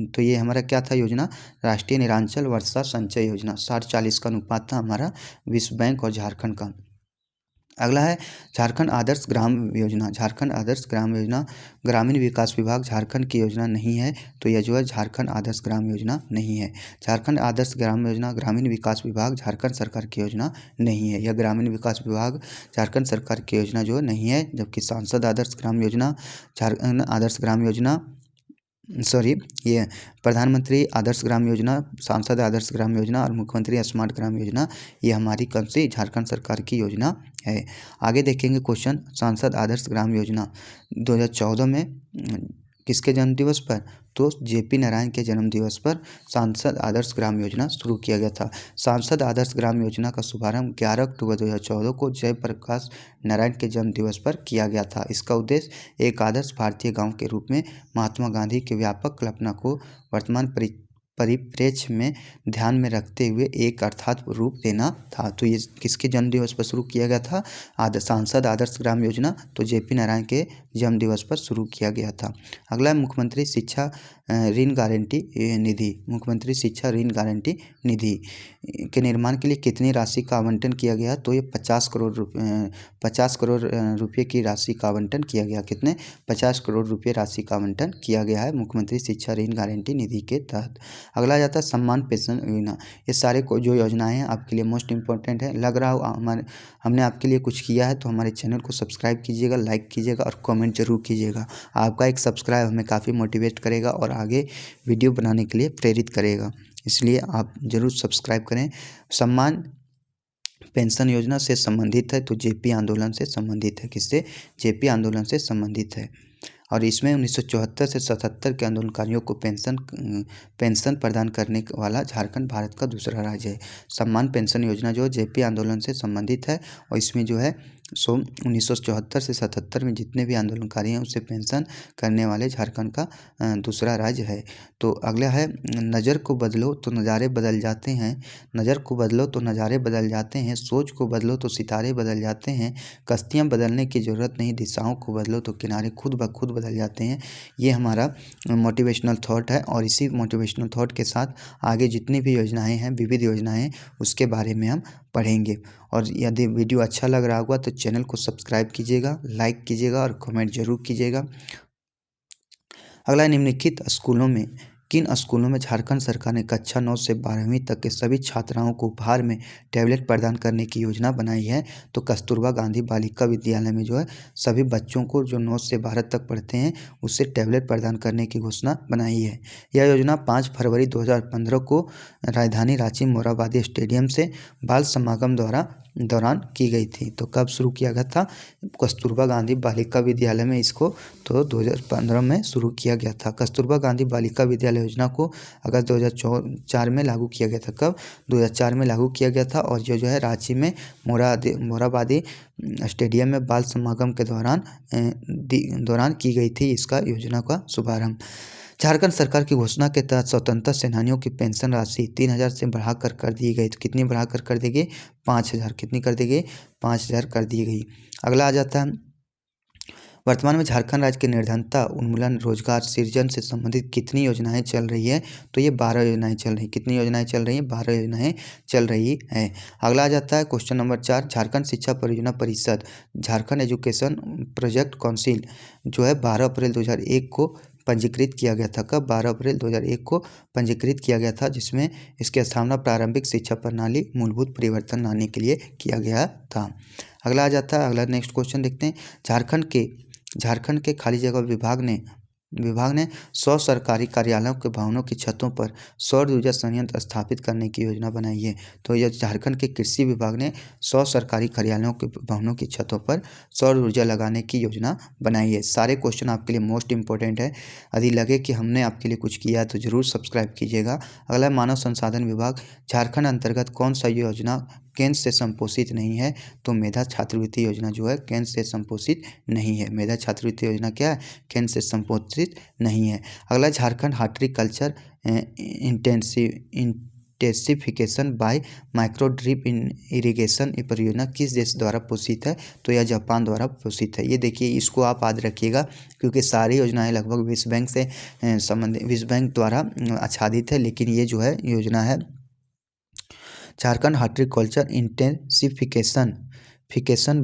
तो ये हमारा क्या था योजना? राष्ट्रीय निरांचल वर्षा संचय योजना। 60-40 का अनुपात था हमारा विश्व बैंक और झारखंड का। अगला है झारखंड आदर्श ग्राम योजना। झारखंड आदर्श ग्राम योजना ग्रामीण विकास विभाग झारखंड की योजना नहीं है। तो यह जो है झारखंड आदर्श ग्राम योजना नहीं है। झारखंड आदर्श ग्राम योजना ग्रामीण विकास विभाग झारखंड सरकार की योजना नहीं है। यह ग्रामीण विकास विभाग झारखंड सरकार की योजना जो नहीं है। जबकि सांसद आदर्श ग्राम योजना, झारखंड आदर्श ग्राम योजना, ये प्रधानमंत्री आदर्श ग्राम योजना, सांसद आदर्श ग्राम योजना और मुख्यमंत्री स्मार्ट ग्राम योजना, ये हमारी कौन सी? झारखंड सरकार की योजना है। आगे देखेंगे क्वेश्चन, सांसद आदर्श ग्राम योजना 2014 में किसके जन्मदिवस पर? तो JP नारायण के जन्मदिवस पर सांसद आदर्श ग्राम योजना शुरू किया गया था। सांसद आदर्श ग्राम योजना का शुभारंभ 11 अक्टूबर 2014 को जयप्रकाश नारायण के जन्मदिवस पर किया गया था। इसका उद्देश्य एक आदर्श भारतीय गांव के रूप में महात्मा गांधी की व्यापक कल्पना को वर्तमान परिप्रेक्ष्य में ध्यान में रखते हुए एक अर्थात रूप देना था। तो ये किसके जन्मदिवस पर शुरू किया गया था? सांसद आदर्श ग्राम योजना तो JP नारायण के जन्मदिवस पर शुरू किया गया था। अगला है मुख्यमंत्री शिक्षा ऋण गारंटी निधि। मुख्यमंत्री शिक्षा ऋण गारंटी निधि के निर्माण के लिए कितनी राशि का आवंटन किया गया? तो ये 50 करोड़ रुपये की राशि का आवंटन किया गया। कितने? 50 करोड़ रुपये राशि का आवंटन किया गया है मुख्यमंत्री शिक्षा ऋण गारंटी निधि के तहत। अगला जाता है सम्मान पेंशन योजना। ये सारे जो योजनाएं हैं आपके लिए मोस्ट इंपॉर्टेंट है। लग रहा हो हमने आपके लिए कुछ किया है तो हमारे चैनल को सब्सक्राइब कीजिएगा, लाइक कीजिएगा और कमेंट जरूर कीजिएगा। आपका एक सब्सक्राइब हमें काफ़ी मोटिवेट करेगा और आगे वीडियो बनाने के लिए प्रेरित करेगा, इसलिए आप ज़रूर सब्सक्राइब करें। सम्मान पेंशन योजना से संबंधित है तो JP आंदोलन से संबंधित है। किससे? JP आंदोलन से संबंधित है। और इसमें 1974 से 77 के आंदोलनकारियों को पेंशन प्रदान करने वाला झारखंड भारत का दूसरा राज्य है। सम्मान पेंशन योजना जो JP आंदोलन से संबंधित है और इसमें जो है 1974 से 77 में जितने भी आंदोलनकारी हैं उसे पेंशन करने वाले झारखंड का दूसरा राज्य है। तो अगला है नज़र को बदलो तो नज़ारे बदल जाते हैं। नज़र को बदलो तो नज़ारे बदल जाते हैं। सोच को बदलो तो सितारे बदल जाते हैं। कश्तियाँ बदलने की ज़रूरत नहीं, दिशाओं को बदलो तो किनारे खुद ब खुद बदल जाते हैं। ये हमारा मोटिवेशनल थॉट है और इसी मोटिवेशनल थॉट के साथ आगे जितनी भी योजनाएं हैं, विविध योजनाएं, उसके बारे में हम पढ़ेंगे। और यदि वीडियो अच्छा लग रहा होगा तो चैनल को सब्सक्राइब कीजिएगा, लाइक कीजिएगा और कमेंट जरूर कीजिएगा। अगला, निम्नलिखित स्कूलों में किन स्कूलों में झारखंड सरकार ने कक्षा 9 से 12वीं तक के सभी छात्राओं को उपहार में टैबलेट प्रदान करने की योजना बनाई है? तो कस्तूरबा गांधी बालिका विद्यालय में जो है सभी बच्चों को जो 9 से 12 तक पढ़ते हैं उससे टैबलेट प्रदान करने की घोषणा बनाई है। यह योजना 5 फरवरी 2015 को राजधानी रांची मोरहाबादी स्टेडियम से बाल समागम द्वारा दौरान की गई थी। तो कब शुरू किया गया था? कस्तूरबा गांधी बालिका विद्यालय में इसको तो 2015 में शुरू किया गया था। कस्तूरबा गांधी बालिका विद्यालय योजना को अगस्त 2004 में लागू किया गया था। कब? 2004 में लागू किया गया था। और जो है रांची में मोराबादी स्टेडियम में बाल समागम के दौरान की गई थी इसका योजना का शुभारंभ। झारखंड सरकार की घोषणा के तहत स्वतंत्रता सेनानियों की पेंशन राशि 3,000 से बढ़ाकर कर दी गई। तो कितनी बढ़ाकर कर दी गई? 5,000। कितनी कर दी गई? 5,000 कर दी गई। अगला आ जाता है, वर्तमान में झारखंड राज्य के निर्धनता उन्मूलन रोजगार सृजन से संबंधित कितनी योजनाएं चल रही है? तो ये 12 योजनाएं चल रही। कितनी योजनाएं चल रही हैं? 12 योजनाएं चल रही हैं। अगला आ जाता है क्वेश्चन नंबर 4, झारखंड शिक्षा परियोजना परिषद झारखंड एजुकेशन प्रोजेक्ट काउंसिल जो है 12 अप्रैल 2001 को पंजीकृत किया गया था। कब? 12 अप्रैल 2001 को पंजीकृत किया गया था, जिसमें इसकी स्थापना प्रारंभिक शिक्षा प्रणाली मूलभूत परिवर्तन लाने के लिए किया गया था। अगला आ जाता है, अगला नेक्स्ट क्वेश्चन देखते हैं। झारखंड के खाली जगह विभाग ने 100 सरकारी कार्यालयों के भवनों की छतों पर सौर ऊर्जा संयंत्र स्थापित करने की योजना बनाई है। तो यह झारखंड के कृषि विभाग ने 100 सरकारी कार्यालयों के भवनों की छतों पर सौर ऊर्जा लगाने की योजना बनाई है। सारे क्वेश्चन आपके लिए मोस्ट इंपॉर्टेंट है। यदि लगे कि हमने आपके लिए कुछ किया तो ज़रूर सब्सक्राइब कीजिएगा। अगला, मानव संसाधन विभाग झारखंड अंतर्गत कौन सा योजना केंद्र से संपोषित नहीं है? तो मेधा छात्रवृत्ति योजना जो है केंद्र से संपोषित नहीं है। मेधा छात्रवृत्ति योजना क्या है? केंद्र से संपोषित नहीं है। अगला, Jharkhand horticulture intensification bye micro drip irrigation परियोजना किस देश द्वारा पोषित है? तो यह जापान द्वारा पोषित है। ये देखिए, इसको आप याद रखिएगा क्योंकि सारी योजनाएं लगभग विश्व बैंक से संबंधित, विश्व बैंक द्वारा आच्छादित है। लेकिन ये जो है योजना है Jharkhand horticulture intensification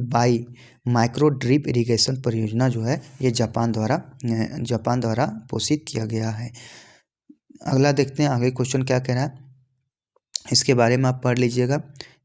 bye micro drip irrigation परियोजना जो है ये जापान द्वारा पोषित किया गया है। अगला देखते हैं आगे क्वेश्चन क्या कह रहा है, इसके बारे में आप पढ़ लीजिएगा।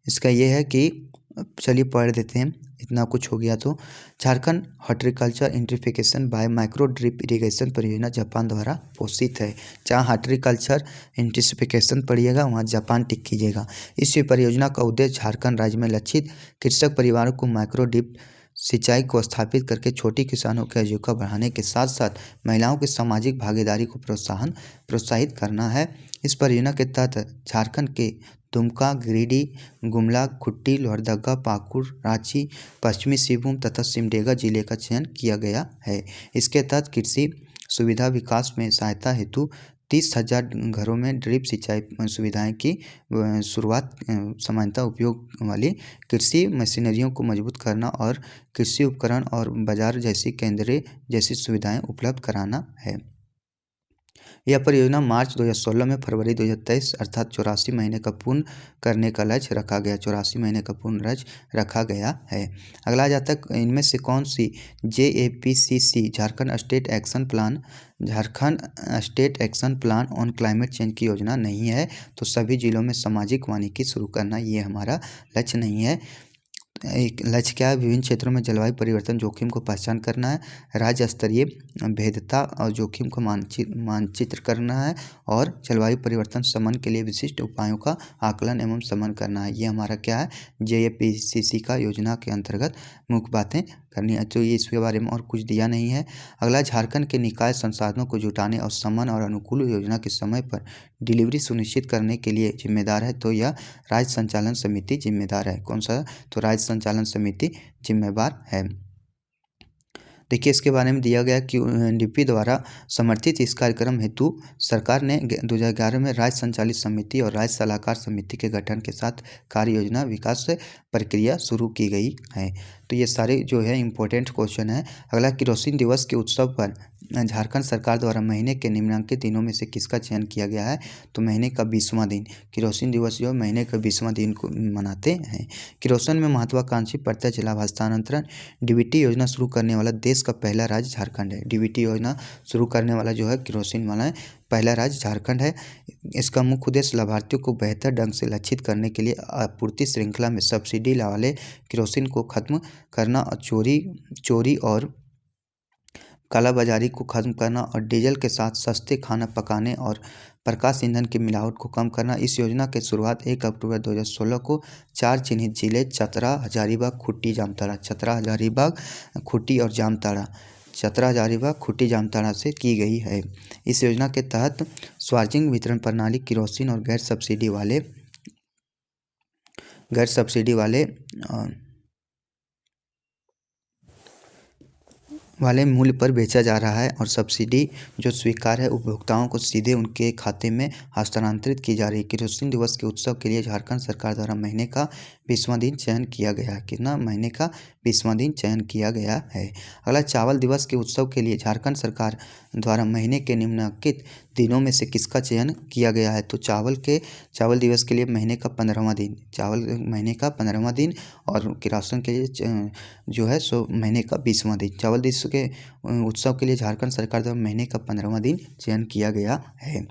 इसका ये है कि चलिए पढ़ देते हैं, इतना कुछ हो गया तो। Jharkhand horticulture intensification bye micro drip irrigation परियोजना जापान द्वारा पोषित है। जहाँ हार्टिकल्चर इंटेंसिफिकेशन पढ़िएगा वहाँ जापान टिक कीजिएगा। इस परियोजना का उद्देश्य झारखंड राज्य में लक्षित कृषक परिवारों को माइक्रो ड्रिप सिंचाई को स्थापित करके छोटी किसानों की आजीविका बढ़ाने के साथ साथ महिलाओं की सामाजिक भागीदारी को प्रोत्साहित करना है। इस परियोजना के तहत झारखंड के दुमका, गिरिडीह, गुमला, खूंटी, लोहरदगा, पाकुड़, रांची, पश्चिमी सिंहभूम तथा सिमडेगा जिले का चयन किया गया है। इसके तहत कृषि सुविधा विकास में सहायता हेतु 30,000 घरों में ड्रिप सिंचाई सुविधाएं की शुरुआत, सामान्यतः उपयोग वाली कृषि मशीनरियों को मजबूत करना और कृषि उपकरण और बाजार जैसी केंद्रीय जैसी सुविधाएं उपलब्ध कराना है। यह परियोजना मार्च 2016 में फरवरी 2023 अर्थात 84 महीने का पूर्ण करने का लक्ष्य रखा गया। 84 महीने का पूर्ण लक्ष्य रखा गया है। अगला आ जाता है, इनमें से कौन सी JAPCC Jharkhand state action plan on climate change की योजना नहीं है? तो सभी जिलों में सामाजिक वानिकी शुरू करना ये हमारा लक्ष्य नहीं है। एक लक्ष्य क्या है? विभिन्न क्षेत्रों में जलवायु परिवर्तन जोखिम को पहचान करना है, राज्य स्तरीय भेद्यता और जोखिम को मानचित्र करना है और जलवायु परिवर्तन शमन के लिए विशिष्ट उपायों का आकलन एवं शमन करना है। ये हमारा क्या है? JAPCC का योजना के अंतर्गत मुख्य बातें करनी है। तो ये इसके बारे में और कुछ दिया नहीं है। अगला, झारखंड के निकाय संसाधनों को जुटाने और शमन और अनुकूल योजना के समय पर डिलीवरी सुनिश्चित करने के लिए जिम्मेदार है। तो यह राज्य संचालन समिति जिम्मेदार है। कौन सा? तो राज्य संचालन समिति जिम्मेदार है। देखिए, इसके बारे में दिया गया कि UNDP द्वारा समर्थित इस कार्यक्रम हेतु सरकार ने 2011 में राज्य संचालित समिति और राज्य सलाहकार समिति के गठन के साथ कार्य योजना विकास प्रक्रिया शुरू की गई है। तो ये सारे जो है इम्पोर्टेंट क्वेश्चन है। अगला, केरोसिन दिवस के उत्सव पर झारखंड सरकार द्वारा महीने के निम्नलिखित दिनों में से किसका चयन किया गया है? तो महीने का 20वां दिन, केरोसिन दिवस जो महीने का 20वां दिन को मनाते हैं। केरोसिन में महत्वाकांक्षी प्रत्यक्ष लाभ हस्तांतरण DBT योजना शुरू करने वाला देश का पहला राज्य झारखंड है। DBT योजना शुरू करने वाला जो है केरोसिन वाला है पहला राज्य झारखंड है। इसका मुख्य उद्देश्य लाभार्थियों को बेहतर ढंग से लक्षित करने के लिए आपूर्ति श्रृंखला में सब्सिडी वाले केरोसिन को खत्म करना और चोरी और कालाबाजारी को खत्म करना और डीजल के साथ सस्ते खाना पकाने और प्रकाश ईंधन की मिलावट को कम करना। इस योजना की शुरुआत 1 अक्टूबर 2016 को 4 चिन्हित जिले चतरा, हजारीबाग, खूंटी, जामताड़ा, चतरा, हजारीबाग, खूंटी और जामताड़ा, चतरा, हजारीबाग, खूंटी, जामताड़ा से की गई है। इस योजना के तहत सार्वजनिक वितरण प्रणाली केरोसिन और गैर सब्सिडी वाले मूल्य पर बेचा जा रहा है और सब्सिडी जो स्वीकार है उपभोक्ताओं को सीधे उनके खाते में हस्तांतरित की जा रही है। केरोसिन दिवस के उत्सव के लिए झारखंड सरकार द्वारा महीने का 20वां दिन चयन किया गया है। कितना? महीने का 20वां दिन चयन किया गया है। अगला, चावल दिवस के उत्सव के लिए झारखंड सरकार द्वारा महीने के निम्नलिखित दिनों में से किसका चयन किया गया है? तो चावल दिवस के लिए महीने का 15वां दिन, चावल महीने का 15वां दिन, और किरोसिन के लिए जो है सो महीने का 20वां दिन। चावल दिवस के उत्सव के लिए झारखंड सरकार द्वारा महीने का 15वां दिन चयन किया गया है।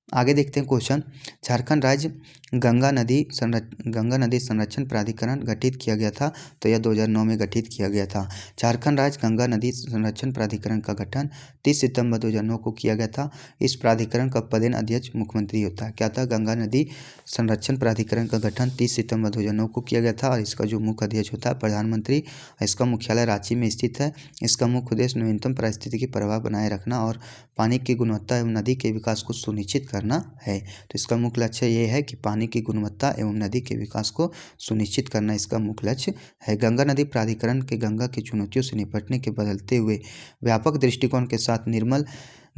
आगे देखते हैं क्वेश्चन। झारखंड राज्य गंगा नदी संरक्षण प्राधिकरण गठित किया गया था, तो यह 2009 में गठित किया गया था। झारखंड राज्य गंगा नदी संरक्षण प्राधिकरण का गठन 30 सितंबर 2009 को किया गया था। इस प्राधिकरण का पदेन अध्यक्ष मुख्यमंत्री होता है। क्या था? गंगा नदी संरक्षण प्राधिकरण का गठन 30 सितंबर 2009 को किया गया था और इसका जो मुख्य अध्यक्ष होता है प्रधानमंत्री। इसका मुख्यालय रांची में स्थित है। इसका मुख्य उद्देश्य न्यूनतम पारिस्थितिकी प्रवाह बनाए रखना और पानी की गुणवत्ता एवं नदी के विकास को सुनिश्चित करना है। तो इसका मुख्य लक्ष्य ये है कि पानी की गुणवत्ता एवं नदी के विकास को सुनिश्चित करना इसका मुख्य लक्ष्य है। गंगा नदी प्राधिकरण के गंगा की चुनौतियों से निपटने के बदलते हुए व्यापक दृष्टिकोण के साथ निर्मल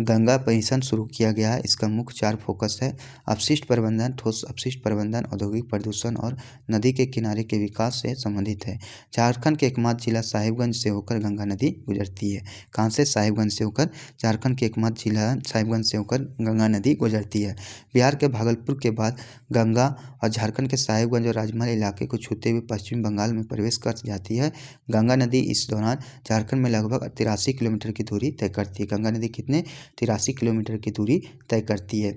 गंगा मिशन शुरू किया गया है। इसका मुख्य 4 फोकस है: अपशिष्ट प्रबंधन, ठोस अपशिष्ट प्रबंधन, औद्योगिक प्रदूषण और नदी के किनारे के विकास से संबंधित है। झारखंड के एकमात्र जिला साहिबगंज से होकर गंगा नदी गुजरती है। कहाँ से? साहिबगंज से होकर। झारखंड के एकमात्र जिला साहिबगंज से होकर गंगा नदी गुजरती है। बिहार के भागलपुर के बाद गंगा और झारखंड के साहिबगंज और राजमहल इलाके को छूते हुए पश्चिम बंगाल में प्रवेश कर जाती है। गंगा नदी इस दौरान झारखंड में लगभग 83 किलोमीटर की दूरी तय करती है। गंगा नदी कितने? 83 किलोमीटर की दूरी तय करती है।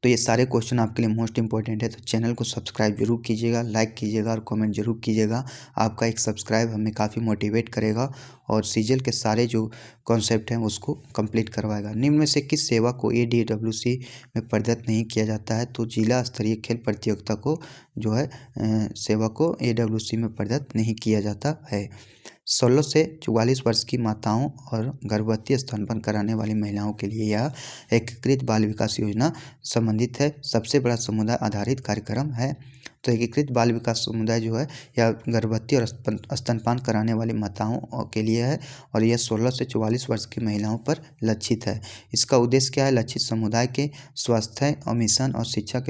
तो ये सारे क्वेश्चन आपके लिए मोस्ट इंपॉर्टेंट है, तो चैनल को सब्सक्राइब जरूर कीजिएगा, लाइक कीजिएगा और कमेंट जरूर कीजिएगा। आपका एक सब्सक्राइब हमें काफ़ी मोटिवेट करेगा और सीजीएल के सारे जो कॉन्सेप्ट हैं उसको कंप्लीट करवाएगा। निम्न में से किस सेवा को ADWC में प्रदत्त नहीं किया जाता है? तो जिला स्तरीय खेल प्रतियोगिता को जो है सेवा को AWC में प्रदत्त नहीं किया जाता है। 16 से 44 वर्ष की माताओं और गर्भवती स्तनपान कराने वाली महिलाओं के लिए यह एकीकृत बाल विकास योजना संबंधित है। सबसे बड़ा समुदाय आधारित कार्यक्रम है। तो एकीकृत बाल विकास समुदाय जो है यह गर्भवती और स्तनपान कराने वाली माताओं के लिए है और यह 16 से 44 वर्ष की महिलाओं पर लक्षित है। इसका उद्देश्य क्या है? लक्षित समुदाय के स्वास्थ्य और मिशन और शिक्षा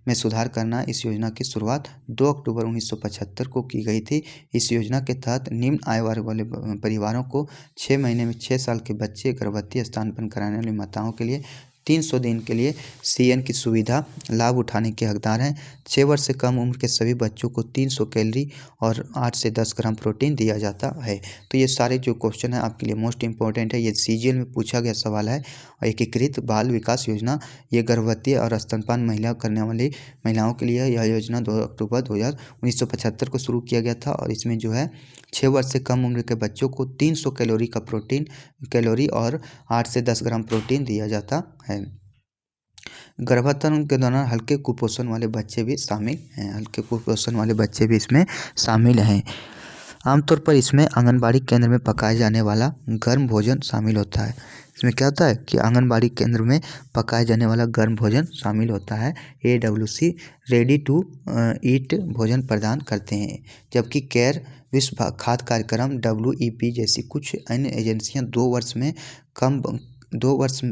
में सुधार करना। इस योजना की शुरुआत 2 अक्टूबर 1975 को की गई थी। इस योजना के तहत निम्न आय वर्ग वाले परिवारों को 6 महीने में 6 साल के बच्चे, गर्भवती, स्तनपान कराने वाली माताओं के लिए 300 दिन के लिए CN की सुविधा लाभ उठाने के हकदार हैं। 6 वर्ष से कम उम्र के सभी बच्चों को 300 कैलोरी और 8 से 10 ग्राम प्रोटीन दिया जाता है। तो ये सारे जो क्वेश्चन है आपके लिए मोस्ट इंपॉर्टेंट है। ये CGL में पूछा गया सवाल है। एकीकृत बाल विकास योजना ये गर्भवती और स्तनपान करने वाली महिलाओं के लिए यह योजना 2 अक्टूबर 1975 को शुरू किया गया था और इसमें जो है 6 वर्ष से कम उम्र के बच्चों को 300 कैलोरी और 8 से 10 ग्राम प्रोटीन दिया जाता है। गर्भाधान के दौरान हल्के कुपोषण वाले बच्चे भी शामिल हैं। हल्के कुपोषण वाले बच्चे भी इसमें शामिल हैं। आमतौर पर इसमें आंगनबाड़ी केंद्र में पकाए जाने वाला गर्म भोजन शामिल होता है। इसमें क्या होता है कि आंगनबाड़ी केंद्र में पकाए जाने वाला गर्म भोजन शामिल होता है। AWC रेडी टू ईट भोजन प्रदान करते हैं, जबकि केयर विश्व खाद्य कार्यक्रम WEP जैसी कुछ अन्य एजेंसियां 2 वर्ष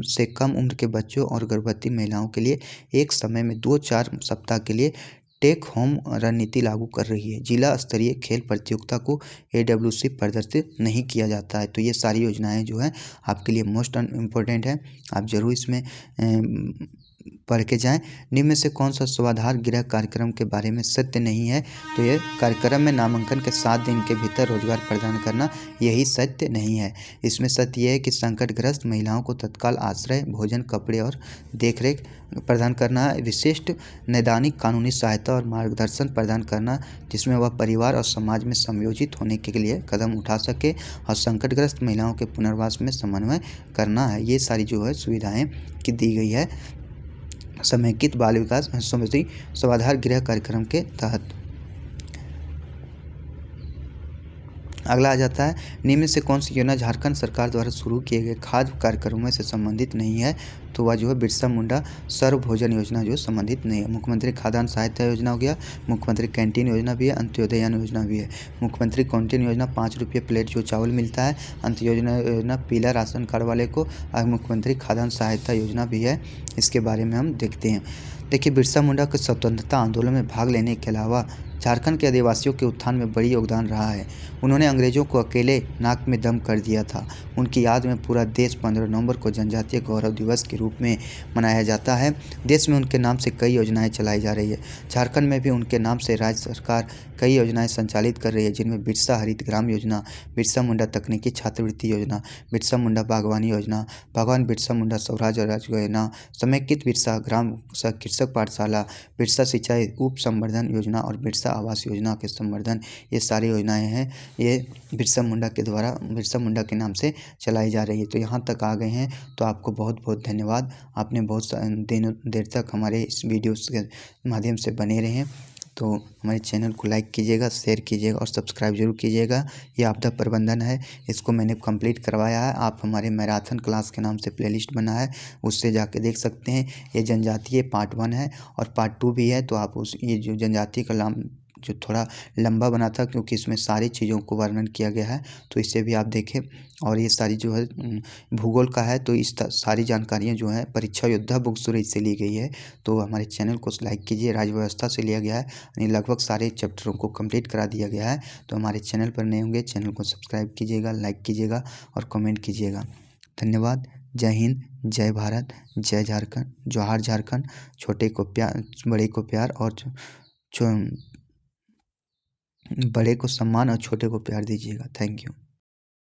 से कम उम्र के बच्चों और गर्भवती महिलाओं के लिए एक समय में 2-4 सप्ताह के लिए टेक होम रणनीति लागू कर रही है। जिला स्तरीय खेल प्रतियोगिता को AWC प्रदर्शित नहीं किया जाता है। तो ये सारी योजनाएं जो हैं आपके लिए मोस्ट इम्पोर्टेंट है। आप ज़रूर इसमें पढ़ के जाएं। निम्न में से कौन सा स्वाधार गृह कार्यक्रम के बारे में सत्य नहीं है? तो ये कार्यक्रम में नामांकन के 7 दिन के भीतर रोजगार प्रदान करना, यही सत्य नहीं है। इसमें सत्य यह है कि संकटग्रस्त महिलाओं को तत्काल आश्रय, भोजन, कपड़े और देखरेख प्रदान करना, विशिष्ट नैदानिक कानूनी सहायता और मार्गदर्शन प्रदान करना जिसमें वह परिवार और समाज में समयोजित होने के लिए कदम उठा सके, और संकटग्रस्त महिलाओं के पुनर्वास में समन्वय करना है। ये सारी जो है सुविधाएं की दी गई है समेकित बाल विकास समिति स्वाधार गृह कार्यक्रम के तहत। अगला आ जाता है, निम्न में से कौन सी योजना झारखंड सरकार द्वारा शुरू किए गए खाद्य कार्यक्रमों से संबंधित नहीं है? तो वह जो है बिरसा मुंडा सर्व भोजन योजना जो संबंधित नहीं है। मुख्यमंत्री खाद्यान्न सहायता योजना हो गया, मुख्यमंत्री कैंटीन योजना भी है, अंत्योदय योजना भी है। मुख्यमंत्री कैंटीन योजना 5 रुपये प्लेट जो चावल मिलता है, अंत्योदय योजना पीला राशन कार्ड वाले को, और मुख्यमंत्री खाद्यान्न सहायता योजना भी है। इसके बारे में हम देखते हैं। देखिए, बिरसा मुंडा के स्वतंत्रता आंदोलन में भाग लेने के अलावा झारखंड के आदिवासियों के उत्थान में बड़ी योगदान रहा है। उन्होंने अंग्रेजों को अकेले नाक में दम कर दिया था। उनकी याद में पूरा देश 15 नवंबर को जनजातीय गौरव दिवस के रूप में मनाया जाता है। देश में उनके नाम से कई योजनाएं चलाई जा रही है। झारखंड में भी उनके नाम से राज्य सरकार कई योजनाएं संचालित कर रही है, जिनमें बिरसा हरित ग्राम योजना, बिरसा मुंडा तकनीकी छात्रवृत्ति योजना, बिरसा मुंडा बागवानी योजना, भगवान बिरसा मुंडा स्वराज योजना, समेकित बिरसा ग्राम कृषक पाठशाला, बिरसा सिंचाई उप संवर्धन योजना और बिरसा आवास योजना के संवर्धन, ये सारी योजनाएं हैं, ये बिरसा मुंडा के द्वारा बिरसा मुंडा के नाम से चलाई जा रही है। तो यहाँ तक आ गए हैं तो आपको बहुत बहुत धन्यवाद। आपने बहुत दिनों देर तक हमारे इस वीडियो के माध्यम से बने रहे। तो हमारे चैनल को लाइक कीजिएगा, शेयर कीजिएगा और सब्सक्राइब जरूर कीजिएगा। ये आपदा प्रबंधन है, इसको मैंने कंप्लीट करवाया है। आप हमारे मैराथन क्लास के नाम से प्लेलिस्ट बना है, उससे जाके देख सकते हैं। ये जनजातीय पार्ट 1 है और पार्ट 2 भी है। तो आप उस ये जो जनजातीय का जो थोड़ा लंबा बना था, क्योंकि इसमें सारी चीज़ों को वर्णन किया गया है, तो इसे भी आप देखें। और ये सारी जो है भूगोल का है, तो इस सारी जानकारियाँ जो हैं परीक्षा योद्धा बुक स्टोरेज से ली गई है। तो हमारे चैनल को लाइक कीजिए। राज्य व्यवस्था से लिया गया है, यानी लगभग सारे चैप्टरों को कंप्लीट करा दिया गया है। तो हमारे चैनल पर नए होंगे, चैनल को सब्सक्राइब कीजिएगा, लाइक कीजिएगा और कमेंट कीजिएगा। धन्यवाद। जय हिंद, जय भारत, जय झारखंड, जोहार झारखंड। छोटे को प्यार, बड़े को प्यार, और बड़े को सम्मान और छोटे को प्यार दीजिएगा। Thank you.